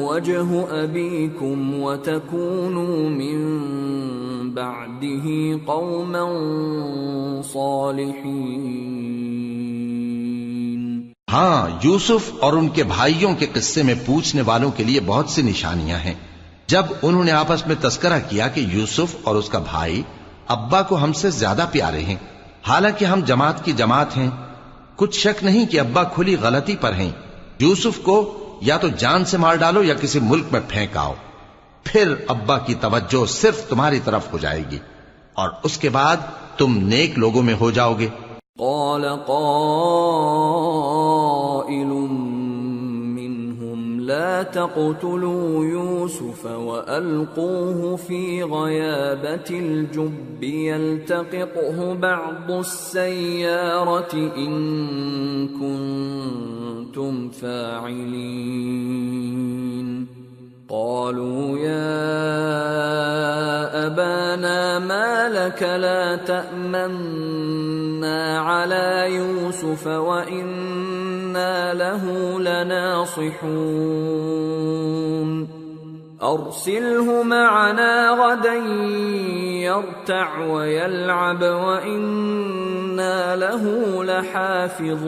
وجه أبيكم وتكونوا من بعده قوما صالحين۔ ہاں، یوسف اور ان کے بھائیوں کے قصے میں پوچھنے والوں کے لیے بہت سی نشانیاں ہیں۔ جب انہوں نے آپس میں تذکرہ کیا کہ یوسف اور اس کا بھائی ابا کو ہم سے زیادہ پیارے ہیں، حالانکہ ہم جماعت کی جماعت ہیں، کچھ شک نہیں کہ ابا کھلی غلطی پر ہیں۔ یوسف کو یا تو جان سے مار ڈالو یا کسی ملک میں پھینک آؤ، پھر ابا کی توجہ صرف تمہاری طرف ہو جائے گی اور اس کے بعد تم نیک لوگوں میں ہو جاؤ گے۔ قال قائل منهم لا تقتلوا يوسف وألقوه في غيابة الجب يلتقطه بعض السيارة إن كنتم فاعلين قالوا يا أبانا ما لك لا تأمنا على يوسف وإنا له لناصحون أرسله معنا غدا يرتع ويلعب وإنا له لحافظون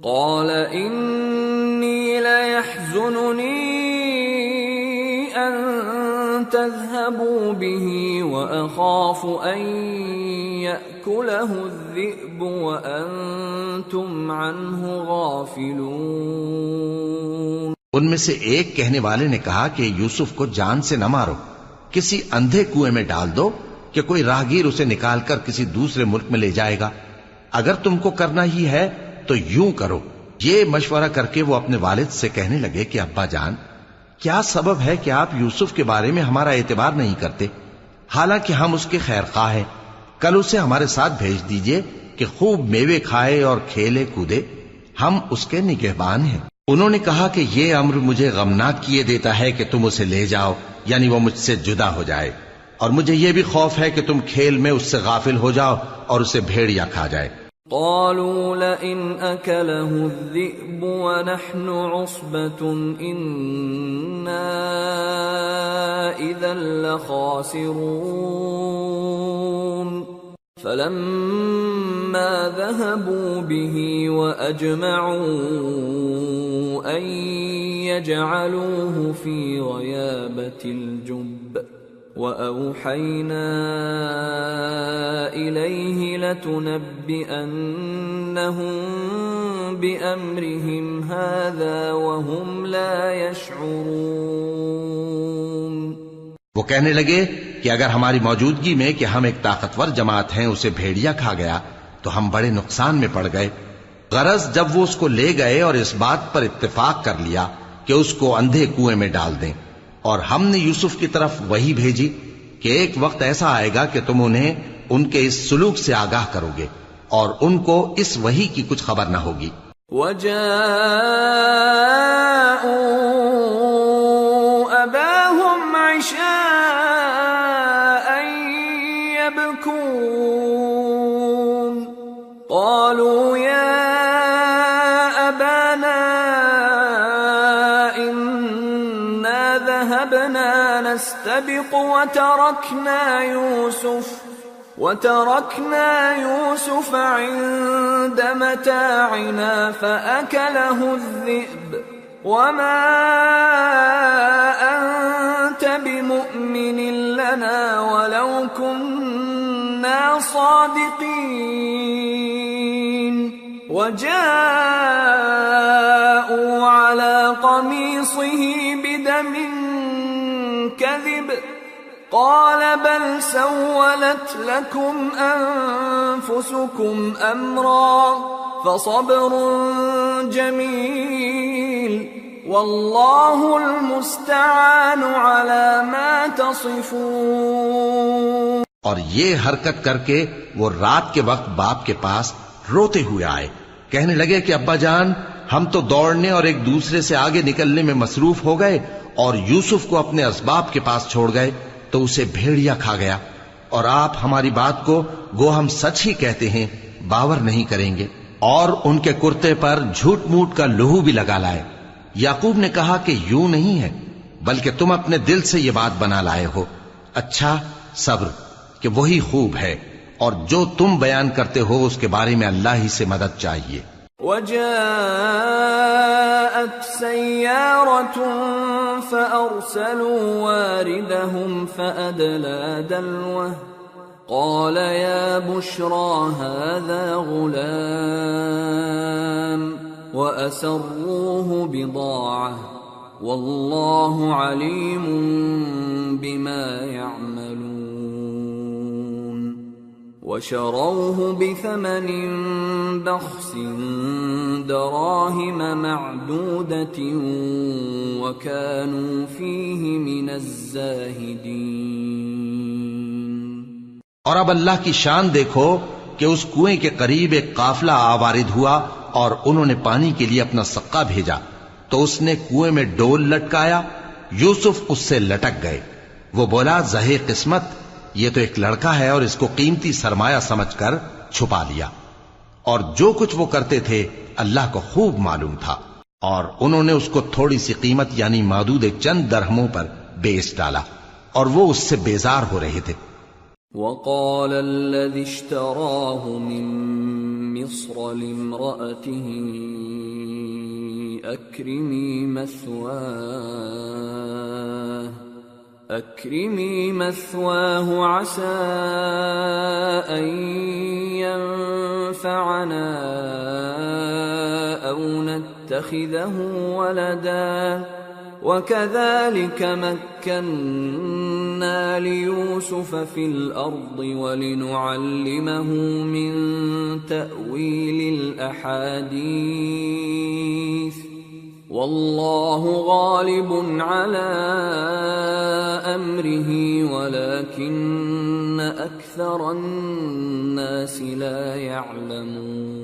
قال إني ليحزنني أن تذهبوا به وأخاف أن يأكله الذئب وأنتم عنه غافلون۔ ان میں سے ایک کہنے والے نے کہا کہ یوسف کو جان سے نہ مارو، کسی اندھے کنویں میں ڈال دو کہ کوئی راہگیر اسے نکال کر کسی دوسرے ملک میں لے جائے گا۔ اگر تم کو کرنا ہی ہے تو یوں کرو۔ یہ مشورہ کر کے وہ اپنے والد سے کہنے لگے کہ ابا جان، کیا سبب ہے کہ آپ یوسف کے بارے میں ہمارا اعتبار نہیں کرتے؟ حالانکہ ہم اس کے خیر خواہ ہیں۔ کل اسے ہمارے ساتھ بھیج دیجئے کہ خوب میوے کھائے اور کھیلے کودے، ہم اس کے نگہبان ہیں۔ انہوں نے کہا کہ یہ امر مجھے غمناک کیے دیتا ہے کہ تم اسے لے جاؤ، یعنی وہ مجھ سے جدا ہو جائے، اور مجھے یہ بھی خوف ہے کہ تم کھیل میں اس سے غافل ہو جاؤ اور اسے بھیڑیا کھا جائے۔ قالوا لئن أكله الذئب ونحن عصبة إنا إذا لخاسرون فلما ذهبوا به وأجمعوا أن يجعلوه في غيابة الجب وأوحينا إليه لتنبئنهم بأمرهم هذا وهم لا يشعرون۔ وہ کہنے لگے کہ اگر ہماری موجودگی میں کہ ہم ایک طاقتور جماعت ہیں اسے بھیڑیا کھا گیا تو ہم بڑے نقصان میں پڑ گئے۔ غرض جب وہ اس کو لے گئے اور اس بات پر اتفاق کر لیا کہ اس کو اندھے کنویں میں ڈال دیں، اور ہم نے یوسف کی طرف وحی بھیجی کہ ایک وقت ایسا آئے گا کہ تم انہیں ان کے اس سلوک سے آگاہ کرو گے اور ان کو اس وحی کی کچھ خبر نہ ہوگی۔ وَجَاءُوا أَبَاهُمْ عِشَاءً يَبْكُونَ قَالُوا يَا أَبَانَا إِنَّا ذَهَبْنَا نَسْتَبِقُ وتركنا يوسف عند متاعنا فأكله الذئب وما أنت بمؤمن لنا ولو كنا صادقين وجاءوا على قميصه بدم كذب قال بل سولت لكم أنفسكم أمرا فصبر جميل والله المستعان على ما تصفون۔ اور یہ حرکت کر کے وہ رات کے وقت باپ کے پاس روتے ہوئے آئے، کہنے لگے کہ ابا جان، ہم تو دوڑنے اور ایک دوسرے سے آگے نکلنے میں مصروف ہو گئے اور یوسف کو اپنے اسباب کے پاس چھوڑ گئے تو اسے بھیڑیا کھا گیا، اور آپ ہماری بات کو گو ہم سچ ہی کہتے ہیں باور نہیں کریں گے، اور ان کے کرتے پر جھوٹ موٹ کا لہو بھی لگا لائے۔ یعقوب نے کہا کہ یوں نہیں ہے، بلکہ تم اپنے دل سے یہ بات بنا لائے ہو۔ اچھا صبر کہ وہی خوب ہے، اور جو تم بیان کرتے ہو اس کے بارے میں اللہ ہی سے مدد چاہیے۔ وجاءت سيارة فأرسلوا واردهم فأدلى دلوه قال يا بشرى هذا غلام وأسروه بضاعة والله عليم بما يعملون وشروه بثمن بخس دراهم معدودة وكانوا فيه من الزاهدين۔ اور اب اللہ کی شان دیکھو کہ اس کنویں کے قریب ایک قافلہ آوارد ہوا اور انہوں نے پانی کے لیے اپنا سقا بھیجا تو اس نے کنویں میں ڈول لٹکایا، یوسف اس سے لٹک گئے۔ وہ بولا زہے قسمت، یہ تو ایک لڑکا ہے، اور اس کو قیمتی سرمایہ سمجھ کر چھپا لیا، اور جو کچھ وہ کرتے تھے اللہ کو خوب معلوم تھا۔ اور انہوں نے اس کو تھوڑی سی قیمت یعنی معدود چند درہموں پر بیچ ڈالا اور وہ اس سے بیزار ہو رہے تھے. وقال الذي اشتراه من مصر لامرأته أكرمي مثواه عسى أن ينفعنا أو نتخذه ولدا وكذلك مكنا ليوسف في الأرض ولنعلمه من تأويل الأحاديث والله غالب على أمره ولكن أكثر الناس لا يعلمون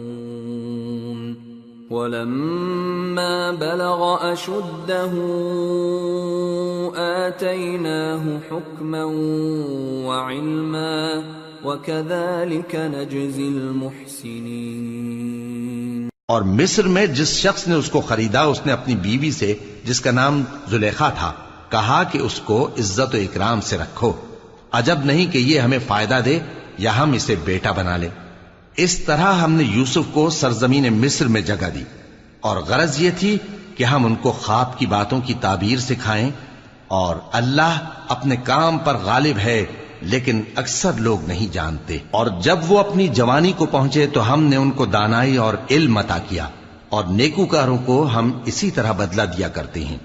ولما بلغ أشده آتيناه حكما وعلما وكذلك نجزي المحسنين. اور مصر میں جس شخص نے اس کو خریدا اس نے اپنی بیوی سے جس کا نام زلیخا تھا کہا کہ اس کو عزت و اکرام سے رکھو، عجب نہیں کہ یہ ہمیں فائدہ دے یا ہم اسے بیٹا بنا لیں. اس طرح ہم نے یوسف کو سرزمین مصر میں جگہ دی اور غرض یہ تھی کہ ہم ان کو خواب کی باتوں کی تعبیر سکھائیں، اور اللہ اپنے کام پر غالب ہے لیکن اکثر لوگ نہیں جانتے. اور جب وہ اپنی جوانی کو پہنچے تو ہم نے ان کو دانائی اور علم عطا کیا، اور نیکوکاروں کو ہم اسی طرح بدلہ دیا کرتے ہیں.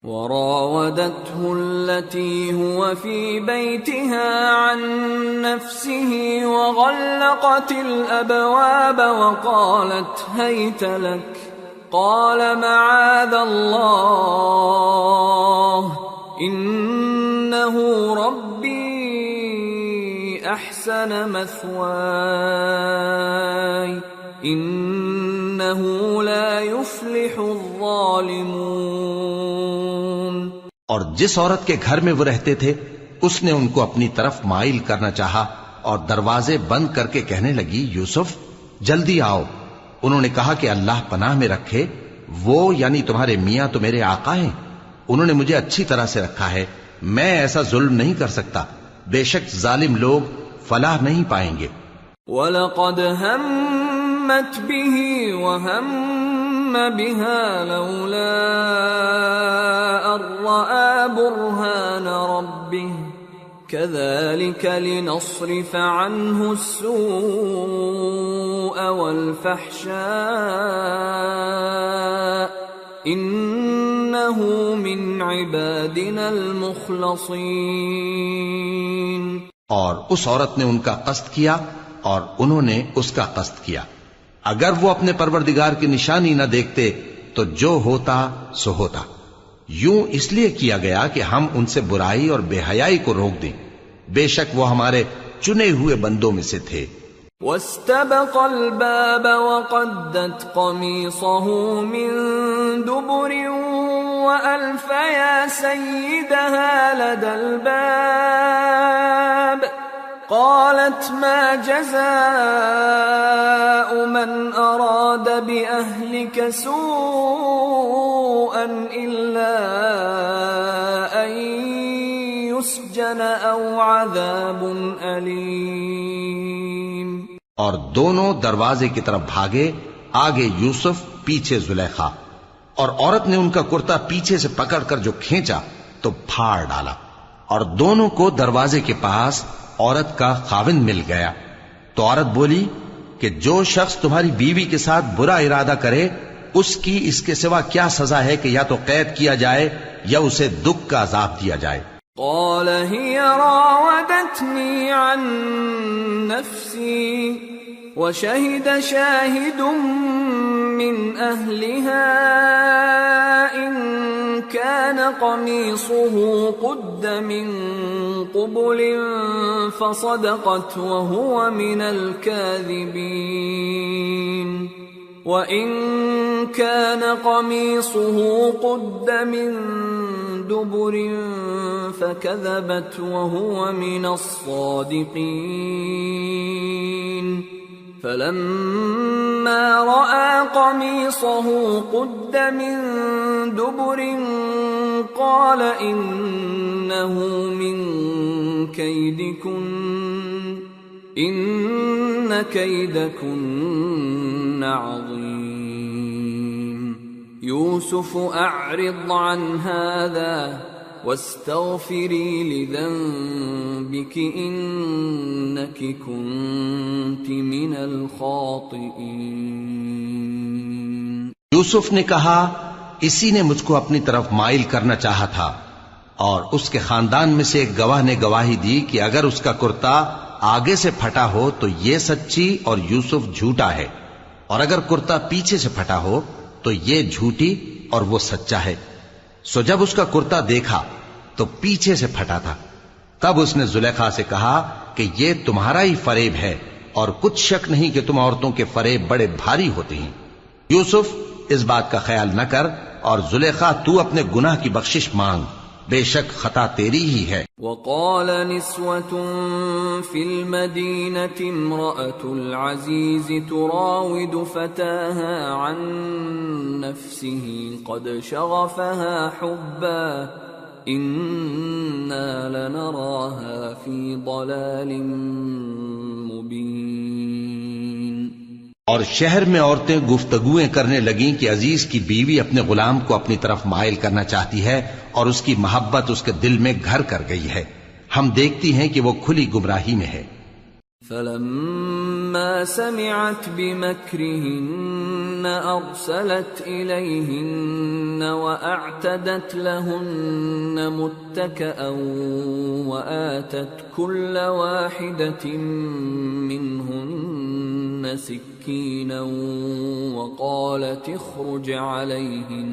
وراودته التي هو في بيتها عن نفسه وغلقت الأبواب وقالت هيت لك قال معاذ الله إنه ربي أحسن مثواي إنه لا يفلح الظالمون. اور جس عورت کے گھر میں وہ رہتے تھے اس نے ان کو اپنی طرف مائل کرنا چاہا اور دروازے بند کر کے کہنے لگی یوسف جلدی آؤ. انہوں نے کہا کہ اللہ پناہ میں رکھے، وہ یعنی تمہارے میاں تو میرے آقا ہیں، انہوں نے مجھے اچھی طرح سے رکھا ہے، میں ایسا ظلم نہیں کر سکتا، بے شک ظالم لوگ فلاح نہیں پائیں گے. وَلَقَدْ هَمَّتْ بِهِ وَهَمَّ بِهَا لَوْلَا أَن رَّأَىٰ بُرْهَانَ رَبِّهِ كَذَٰلِكَ لِنَصْرِفَ عَنْهُ السُّوءَ وَالْفَحْشَاءَ إِنَّهُ مِنْ عِبَادِنَا الْمُخْلَصِينَ. اور اس عورت نے ان کا قصد کیا اور انہوں نے اس کا قصد کیا. اگر وہ اپنے پروردگار کی نشانی نہ دیکھتے تو جو ہوتا سو ہوتا. یوں اس لیے کیا گیا کہ ہم ان سے برائی اور بے حیائی کو روک دیں، بے شک وہ ہمارے چنے ہوئے بندوں میں سے تھے. واستبق الباب وقدت قميصه من دبر وألف يا سيدها لدى الباب قالت ما جزاء من أراد بأهلك سوءا إلا أن يسجن أو عذاب أليم. اور دونوں دروازے کی طرف بھاگے، آگے یوسف پیچھے زلیخا، اور عورت نے ان کا کرتا پیچھے سے پکڑ کر جو کھینچا تو پھاڑ ڈالا، اور دونوں کو دروازے کے پاس عورت کا خاوند مل گیا. تو عورت بولی کہ جو شخص تمہاری بیوی کے ساتھ برا ارادہ کرے اس کی اس کے سوا کیا سزا ہے کہ یا تو قید کیا جائے یا اسے دکھ کا عذاب دیا جائے. قال هي راودتني عن نفسي وشهد شاهد من أهلها إن كان قميصه قد من قبل فصدقت وهو من الكاذبين وَإِن كَانَ قَمِيصُهُ قُدَّ مِن دُبُرٍ فَكَذَبَتْ وَهُوَ مِنَ الصَّادِقِينَ فلما رأى قميصه قد من دبر قال إنه من كيدكن إن كيدكن عظيم يوسف أعرض عن هذا واستغفري لذنبك إنك كنت من الخاطئين. یوسف نے کہا اسی نے مجھ کو اپنی طرف مائل کرنا چاہا تھا، اور اس کے خاندان میں سے ایک گواہ نے گواہی دی کہ اگر اس کا کرتا آگے سے پھٹا ہو تو یہ سچی اور یوسف جھوٹا ہے، اور اگر کرتا پیچھے سے پھٹا ہو تو یہ جھوٹی اور وہ سچا ہے. سو جب اس کا کرتا دیکھا تو پیچھے سے پھٹا تھا. تب اس نے زلیخا سے کہا کہ یہ تمہارا ہی فریب ہے، اور کچھ شک نہیں کہ تم عورتوں کے فریب بڑے بھاری ہوتے ہیں. یوسف اس بات کا خیال نہ کر، اور زلیخا تو اپنے گناہ کی بخشش مانگ، بے شک خطا تیری ہی ہے. وقال نسوة في المدينة امرأة العزيز تراود فتاها عن نفسه قد شغفها حبا إنا لنراها في ضلال مبين. اور شہر میں عورتیں گفتگویں کرنے لگیں کہ عزیز کی بیوی اپنے غلام کو اپنی طرف مائل کرنا چاہتی ہے اور اس کی محبت اس کے دل میں گھر کر گئی ہے، ہم دیکھتی ہیں کہ وہ کھلی گمراہی میں ہے. فلما سمعت بمكرهن أرسلت إليهن وأعتدت لهن متكئا وآتت كل واحدة منهن سكينا وقالت اخرج عليهن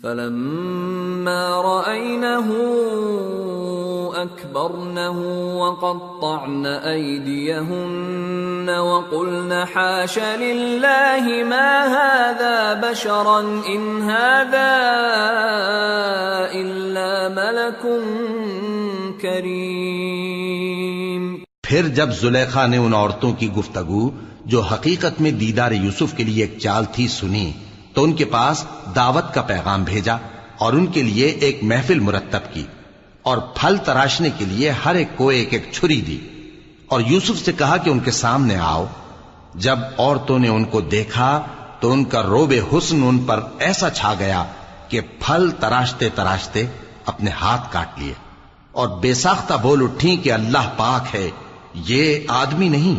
فلما رأينه أكبرنه وقطعن أيديهن وقلن حاش لله ما هذا بشرا إن هذا إلا ملك كريم. پھر جب زلیخا نے ان عورتوں کی گفتگو جو حقیقت میں دیدار یوسف کے لیے ایک چال تھی سنی تو ان کے پاس دعوت کا پیغام بھیجا اور ان کے لیے ایک محفل مرتب کی اور پھل تراشنے کے لیے ہر ایک کو ایک ایک چھری دی اور یوسف سے کہا کہ ان کے سامنے آؤ. جب عورتوں نے ان کو دیکھا تو ان کا روب حسن ان پر ایسا چھا گیا کہ پھل تراشتے تراشتے اپنے ہاتھ کاٹ لیے اور بے ساختہ بول اٹھی کہ اللہ پاک ہے، یہ آدمی نہیں،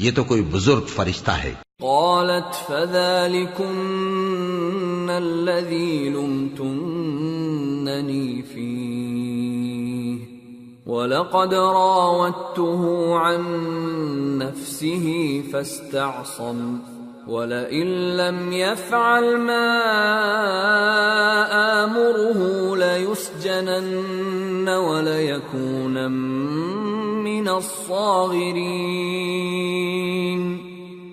یہ تو کوئی بزرگ فرشتہ ہے. قالت فذلكن الذي لمتنني فيه ولقد راودته عن نفسه فاستعصم ولئن لم يفعل ما آمره ليسجنن وليكون من الصاغرين.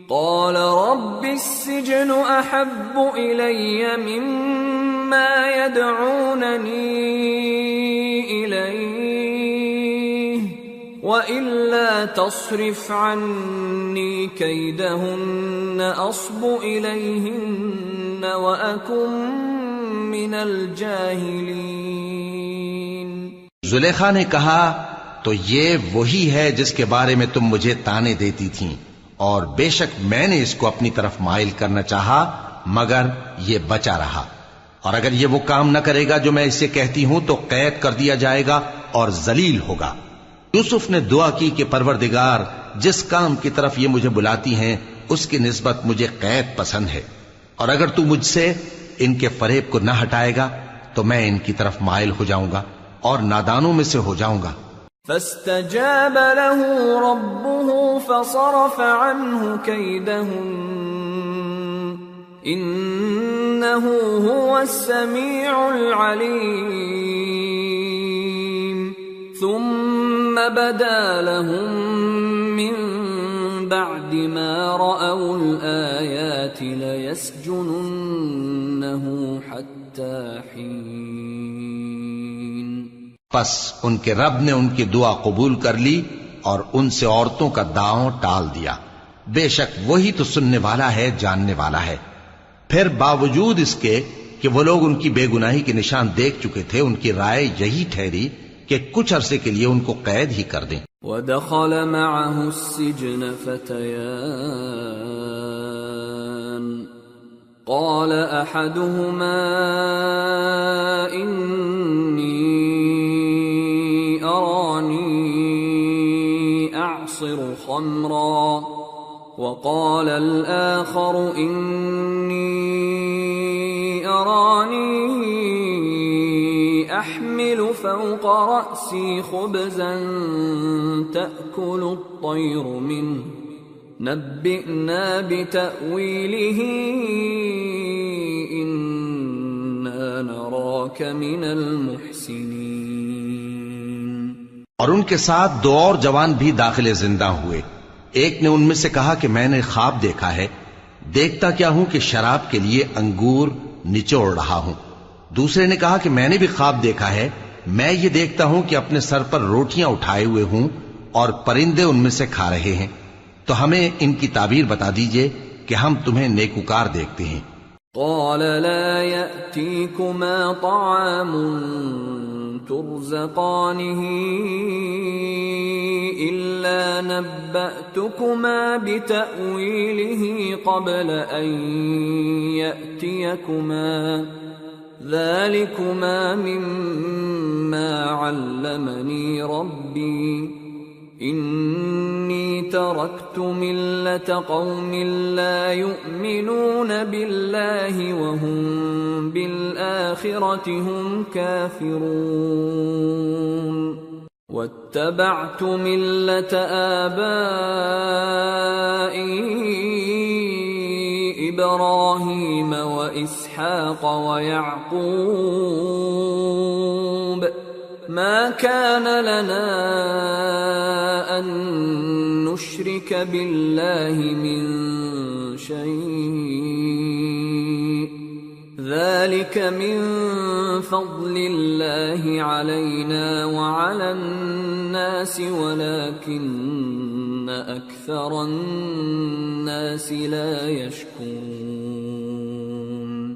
قال رب السجن أحب إلي مما يدعونني إليه وإلا تصرف عني كيدهن أصب إليهن وأكن من الجاهلين. زلیخا نے کہا تو یہ وہی ہے جس کے بارے میں تم مجھے طعنے دیتی تھیں، اور بے شک میں نے اس کو اپنی طرف مائل کرنا چاہا مگر یہ بچا رہا، اور اگر یہ وہ کام نہ کرے گا جو میں اسے کہتی ہوں تو قید کر دیا جائے گا اور ذلیل ہوگا. یوسف نے دعا کی کہ پروردگار جس کام کی طرف یہ مجھے بلاتی ہیں اس کی نسبت مجھے قید پسند ہے، اور اگر تو مجھ سے ان کے فریب کو نہ ہٹائے گا تو میں ان کی طرف مائل ہو جاؤں گا اور نادانوں میں سے ہو جاؤں گا. فاستجاب له ربه فصرف عنه كيدهن إنه هو السميع العليم. ثم بدا لهم من بعد ما رأوا الآيات ليسجننه حتى حين. پس ان کے رب نے ان کی دعا قبول کر لی اور ان سے عورتوں کا داؤں ٹال دیا. بے شک وہی تو سننے والا ہے، جاننے والا ہے۔ پھر باوجود اس کے کہ وہ لوگ ان کی بے گناہی کے نشان دیکھ چکے تھے، ان کی رائے یہی ٹھہری کہ کچھ عرصے کے لیے ان کو قید ہی کر دیں۔ وَدَخَلَ مَعَهُ السِّجْنَ فَتَيَانِ قَالَ أَحَدُهُمَا إِنِّي أَرَانِي أَعْصِرُ خَمْرًا وَقَالَ الْآخَرُ إِنِّي أَرَانِي أَحْمِلُ فَوْقَ رَأْسِي خُبْزًا تَأْكُلُ الطَّيْرُ مِنْهُ نَبِّئْنَا بِتَأْوِيلِهِ إِنَّا نَرَاكَ مِنَ الْمُحْسِنِينَ۔ اور ان کے ساتھ دو اور جوان بھی داخل زندہ ہوئے۔ ایک نے ان میں سے کہا کہ میں نے خواب دیکھا ہے، دیکھتا کیا ہوں کہ شراب کے لیے انگور نچوڑ رہا ہوں۔ دوسرے نے کہا کہ میں نے بھی خواب دیکھا ہے، میں یہ دیکھتا ہوں کہ اپنے سر پر روٹیاں اٹھائے ہوئے ہوں اور پرندے ان میں سے کھا رہے ہیں، تو ہمیں ان کی تعبیر بتا دیجئے کہ ہم تمہیں نیکوکار دیکھتے ہیں۔ قال لا يأتيكما طعام ترزقانه إلا نبأتكما بتأويله قبل أن يأتيكما ذلكما مما علمني ربي إني تركت ملة قوم لا يؤمنون بالله وهم بالآخرة هم كافرون واتبعت ملة آبائي إبراهيم وإسحاق ويعقوب ما كان لنا أن نشرك بالله من شيء ذلك من فضل الله علينا وعلى الناس ولكن أكثر الناس لا يشكرون۔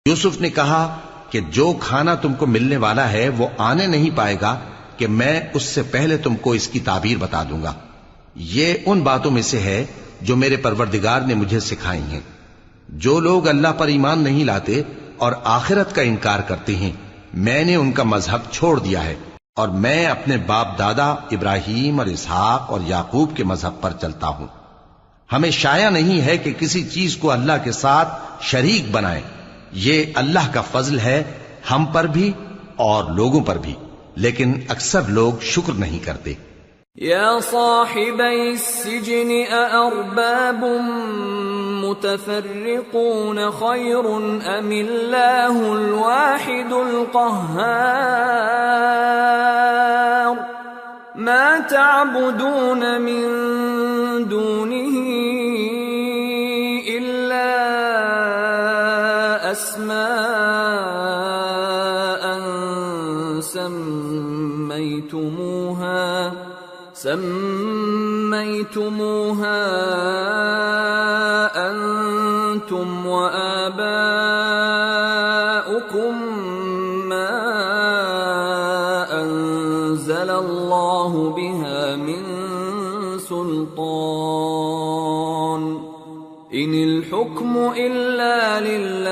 یوسف نے کہا کہ جو کھانا تم کو ملنے والا ہے وہ آنے نہیں پائے گا کہ میں اس سے پہلے تم کو اس کی تعبیر بتا دوں گا۔ یہ ان باتوں میں سے ہے جو میرے پروردگار نے مجھے سکھائی ہیں۔ جو لوگ اللہ پر ایمان نہیں لاتے اور آخرت کا انکار کرتے ہیں، میں نے ان کا مذہب چھوڑ دیا ہے اور میں اپنے باپ دادا ابراہیم اور اسحاق اور یعقوب کے مذہب پر چلتا ہوں۔ ہمیں شایع نہیں ہے کہ کسی چیز کو اللہ کے ساتھ شریک بنائیں۔ یہ اللہ کا فضل ہے ہم پر بھی اور لوگوں پر بھی، لیکن اکثر لوگ شکر نہیں کرتے۔ یا صاحبی السجن اارباب متفرقون خیر ام اللہ الواحد القہار ما تعبدون من دونه الا اسماء سميتموها أنتم وآباؤكم ما أنزل الله بها من سلطان إن الحكم إلا لله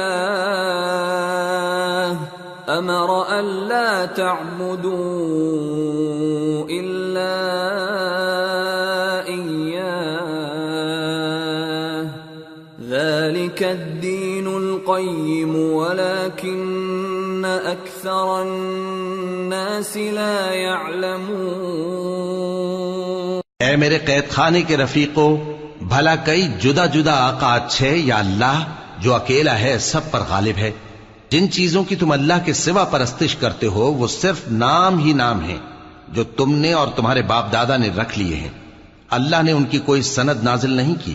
أمر ألا تعبدوا إلا إياه ذلك الدين القيم ولكن أكثر الناس لا يعلمون۔ اے میرے قید خانے کے رفیقو، بھلا کئی جدا جدا آقا اچھے یا اللہ جو اکیلا ہے سب پر غالب ہے؟ جن چیزوں کی تم اللہ کے سوا پرستش کرتے ہو وہ صرف نام ہی نام ہیں جو تم نے اور تمہارے باپ دادا نے رکھ لیے ہیں۔ اللہ نے ان کی کوئی سند نازل نہیں کی۔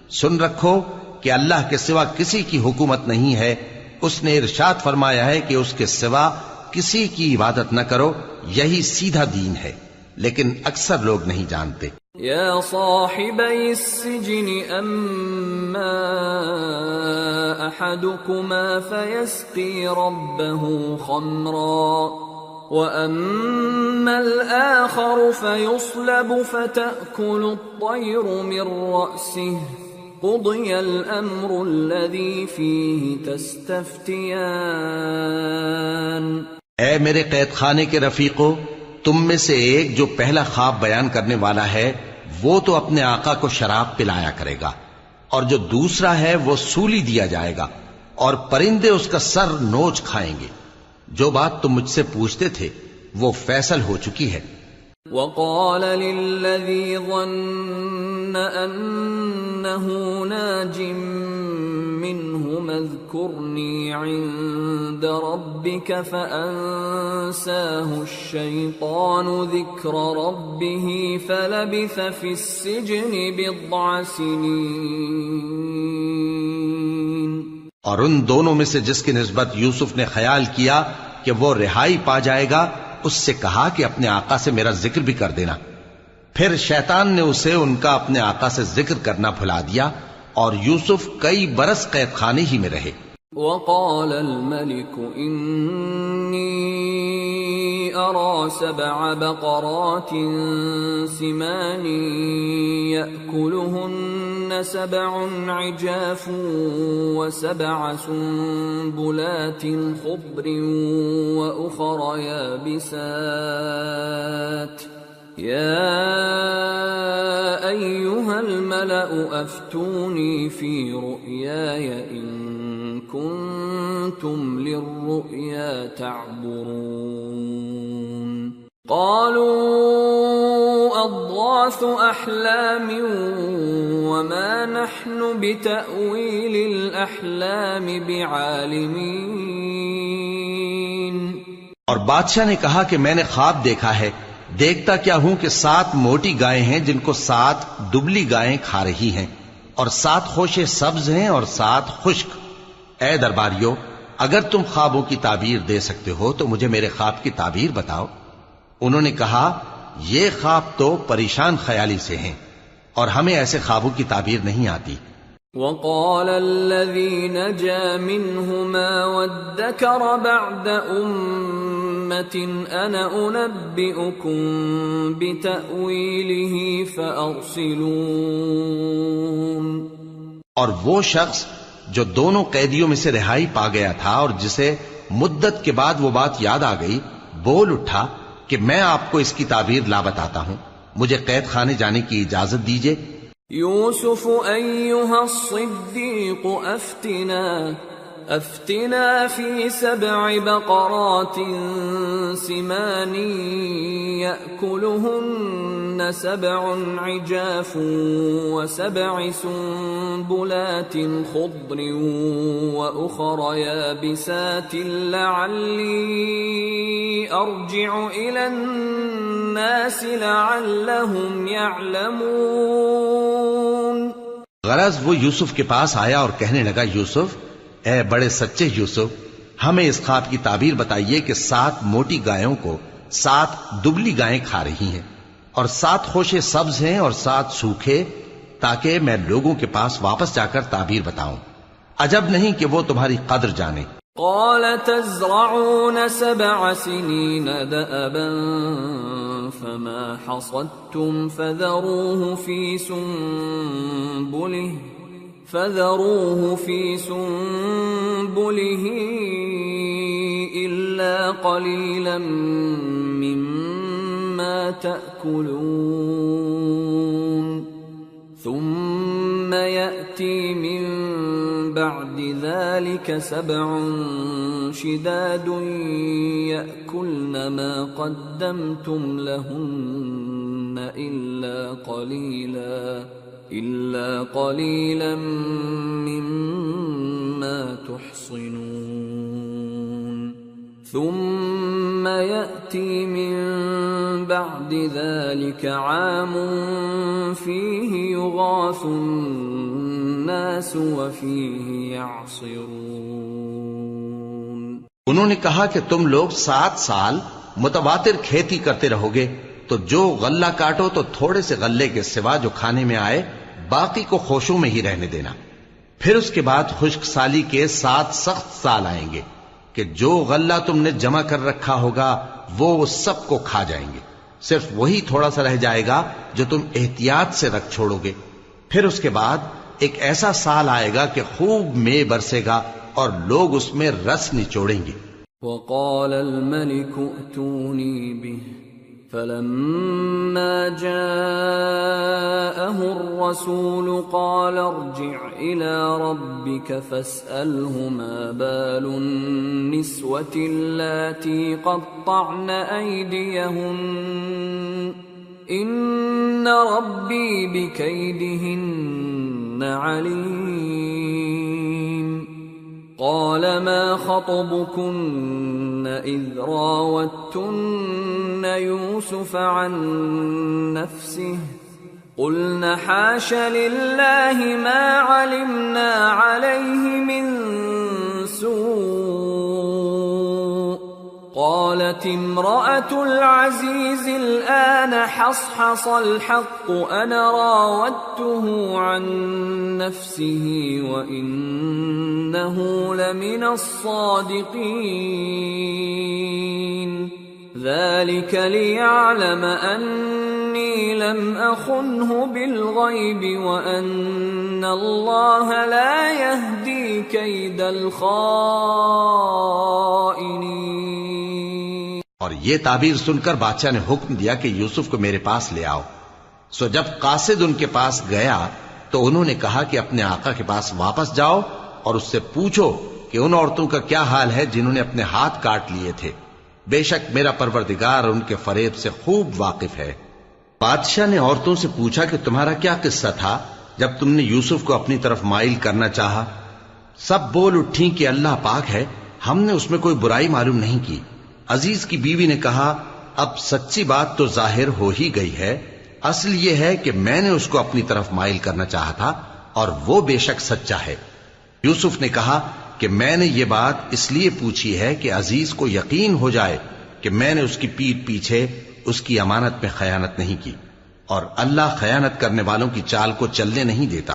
سن رکھو کہ اللہ کے سوا کسی کی حکومت نہیں ہے۔ اس نے ارشاد فرمایا ہے کہ اس کے سوا کسی کی عبادت نہ کرو، یہی سیدھا دین ہے، لیکن اکثر لوگ نہیں جانتے۔ يا صاحبي السجن أما أحدكما فيسقي ربه خمرا وأما الآخر فيصلب فتأكل الطير من رأسه قضي الأمر الذي فيه تستفتيان۔ اے میرے قید خانے کے رفیقو، تم میں سے ایک جو پہلا خواب بیان کرنے والا ہے وہ تو اپنے آقا کو شراب پلایا کرے گا، اور جو دوسرا ہے وہ سولی دیا جائے گا، اور پرندے اس کا سر نوچ کھائیں گے۔ جو بات تم مجھ سے پوچھتے تھے وہ فیصل ہو چکی ہے۔ وقال للذي ظن أنه ناج منهم اذكرني عند ربك فأنساه الشيطان ذكر ربه فلبث في السجن بضع سنين۔ اور ان دونوں میں سے جس کی نسبت یوسف نے خیال کیا کہ وہ رہائی پا جائے گا، اس سے کہا کہ اپنے آقا سے میرا ذکر بھی کر دینا۔ پھر شیطان نے اسے ان کا اپنے آقا سے ذکر کرنا بھلا دیا، اور یوسف کئی برس قید خانے ہی میں رہے۔ وقال الملك إني أرى 7 بقرات سمان يأكلهن 7 عجاف و7 سنبلات خضر وأخر يابسات يا أيها الملأ أفتوني في رؤياي إن كنتم للرؤيا تعبرون قالوا أضغاث أحلام وما نحن بتأويل الأحلام بعالمين۔ اور بادشاہ نے کہا کہ میں نے خواب دیکھا ہے، دیکھتا کیا ہوں کہ 7 موٹی گائیں ہیں جن کو 7 دبلی گائیں کھا رہی ہیں، اور 7 خوشے سبز ہیں اور 7 خشک۔ اے درباریو، اگر تم خوابوں کی تعبیر دے سکتے ہو تو مجھے میرے خواب کی تعبیر بتاؤ۔ انہوں نے کہا یہ خواب تو پریشان خیالی سے ہیں، اور ہمیں ایسے خوابوں کی تعبیر نہیں آتی۔ وقال الذي نجا منهما وادكر بعد أمة أنا أنبئكم بتأويله فأرسلون۔ اور وہ شخص جو دونوں قیدیوں میں سے رہائی پا گیا تھا اور جسے مدت کے بعد وہ بات یاد آ گئی، بول اٹھا کہ میں آپ کو اس کی تعبیر لا بتاتا ہوں، مجھے قید خانے جانے کی اجازت دیجیے۔ يوسف أيها الصديق أفتنا في 7 بقرات سمان يأكلهن 7 عجاف و7 سنبلات خضر وأخر يابسات لعلي أرجع إلى الناس لعلهم يعلمون۔ غرض وہ یوسف کے پاس آیا اور کہنے لگا، یوسف، اے بڑے سچے یوسف، ہمیں اس خواب کی تعبیر بتائیے کہ 7 موٹی گایوں کو 7 دبلی گائیں کھا رہی ہیں، اور 7 خوشے سبز ہیں اور 7 سوکھے، تاکہ میں لوگوں کے پاس واپس جا کر تعبیر بتاؤں۔ عجب نہیں کہ وہ تمہاری قدر جانے۔ قال تزرعون 7 سنين دأبا فما حصدتم فذروه في سنبله إلا قليلا مما تأكلون ثم يأتي من بعد ذلك 7 شداد يأكلن ما قدمتم لهن إلا قليلا مما تحصنون ثم يأتي من بعد ذلك عام فيه يغاث الناس وفيه يعصرون۔ انہوں نے کہا کہ تم لوگ 7 سال متواتر کھیتی کرتے رہو گے، تو جو غلہ کاٹو تو تھوڑے سے غلے کے سوا جو کھانے میں آئے باقی کو خوشوں میں ہی رہنے دینا. پھر اس کے بعد خشک سالی کے 7 سخت سال آئیں گے کہ جو غلہ تم نے جمع کر رکھا ہوگا وہ سب کو کھا جائیں گے، صرف وہی تھوڑا سا رہ جائے گا جو تم احتیاط سے رکھ چھوڑو گے. پھر اس کے بعد ایک ایسا سال آئے گا کہ خوب مے برسے گا اور لوگ اس میں رس نچوڑیں گے. وقال الملك ائتوني به فلما جاءه الرسول قال ارجع إلى ربك فاسأله ما بال النسوة اللاتي قطعن أيديهن إن ربي بكيدهن عليم. قال ما خطبكن إذ راوتن يوسف عن نفسه قلن حاش لله ما علمنا عليه من سوء. قالت امرأة العزيز الآن حصحص الحق أنا راودته عن نفسه وإنه لمن الصادقين. ذلك ليعلم أني لم أخنه بالغيب وأن الله لا يهدي كيد الخائنين. اور یہ تعبیر سن کر بادشاہ نے حکم دیا کہ یوسف کو میرے پاس لے آؤ. سو جب قاصد ان کے پاس گیا تو انہوں نے کہا کہ اپنے آقا کے پاس واپس جاؤ اور اس سے پوچھو کہ ان عورتوں کا کیا حال ہے جنہوں نے اپنے ہاتھ کاٹ لیے تھے. بے شک میرا پروردگار ان کے فریب سے خوب واقف ہے. بادشاہ نے عورتوں سے پوچھا کہ تمہارا کیا قصہ تھا جب تم نے یوسف کو اپنی طرف مائل کرنا چاہا؟ سب بول اٹھیں کہ اللہ پاک ہے، ہم نے اس میں کوئی برائی معلوم نہیں کی. عزیز کی بیوی نے کہا اب سچی بات تو ظاہر ہو ہی گئی ہے. اصل یہ ہے کہ میں نے اس کو اپنی طرف مائل کرنا چاہا تھا اور وہ بے شک سچا ہے. یوسف نے کہا کہ میں نے یہ بات اس لیے پوچھی ہے کہ عزیز کو یقین ہو جائے کہ میں نے اس کی پیٹھ پیچھے اس کی امانت میں خیانت نہیں کی، اور اللہ خیانت کرنے والوں کی چال کو چلنے نہیں دیتا.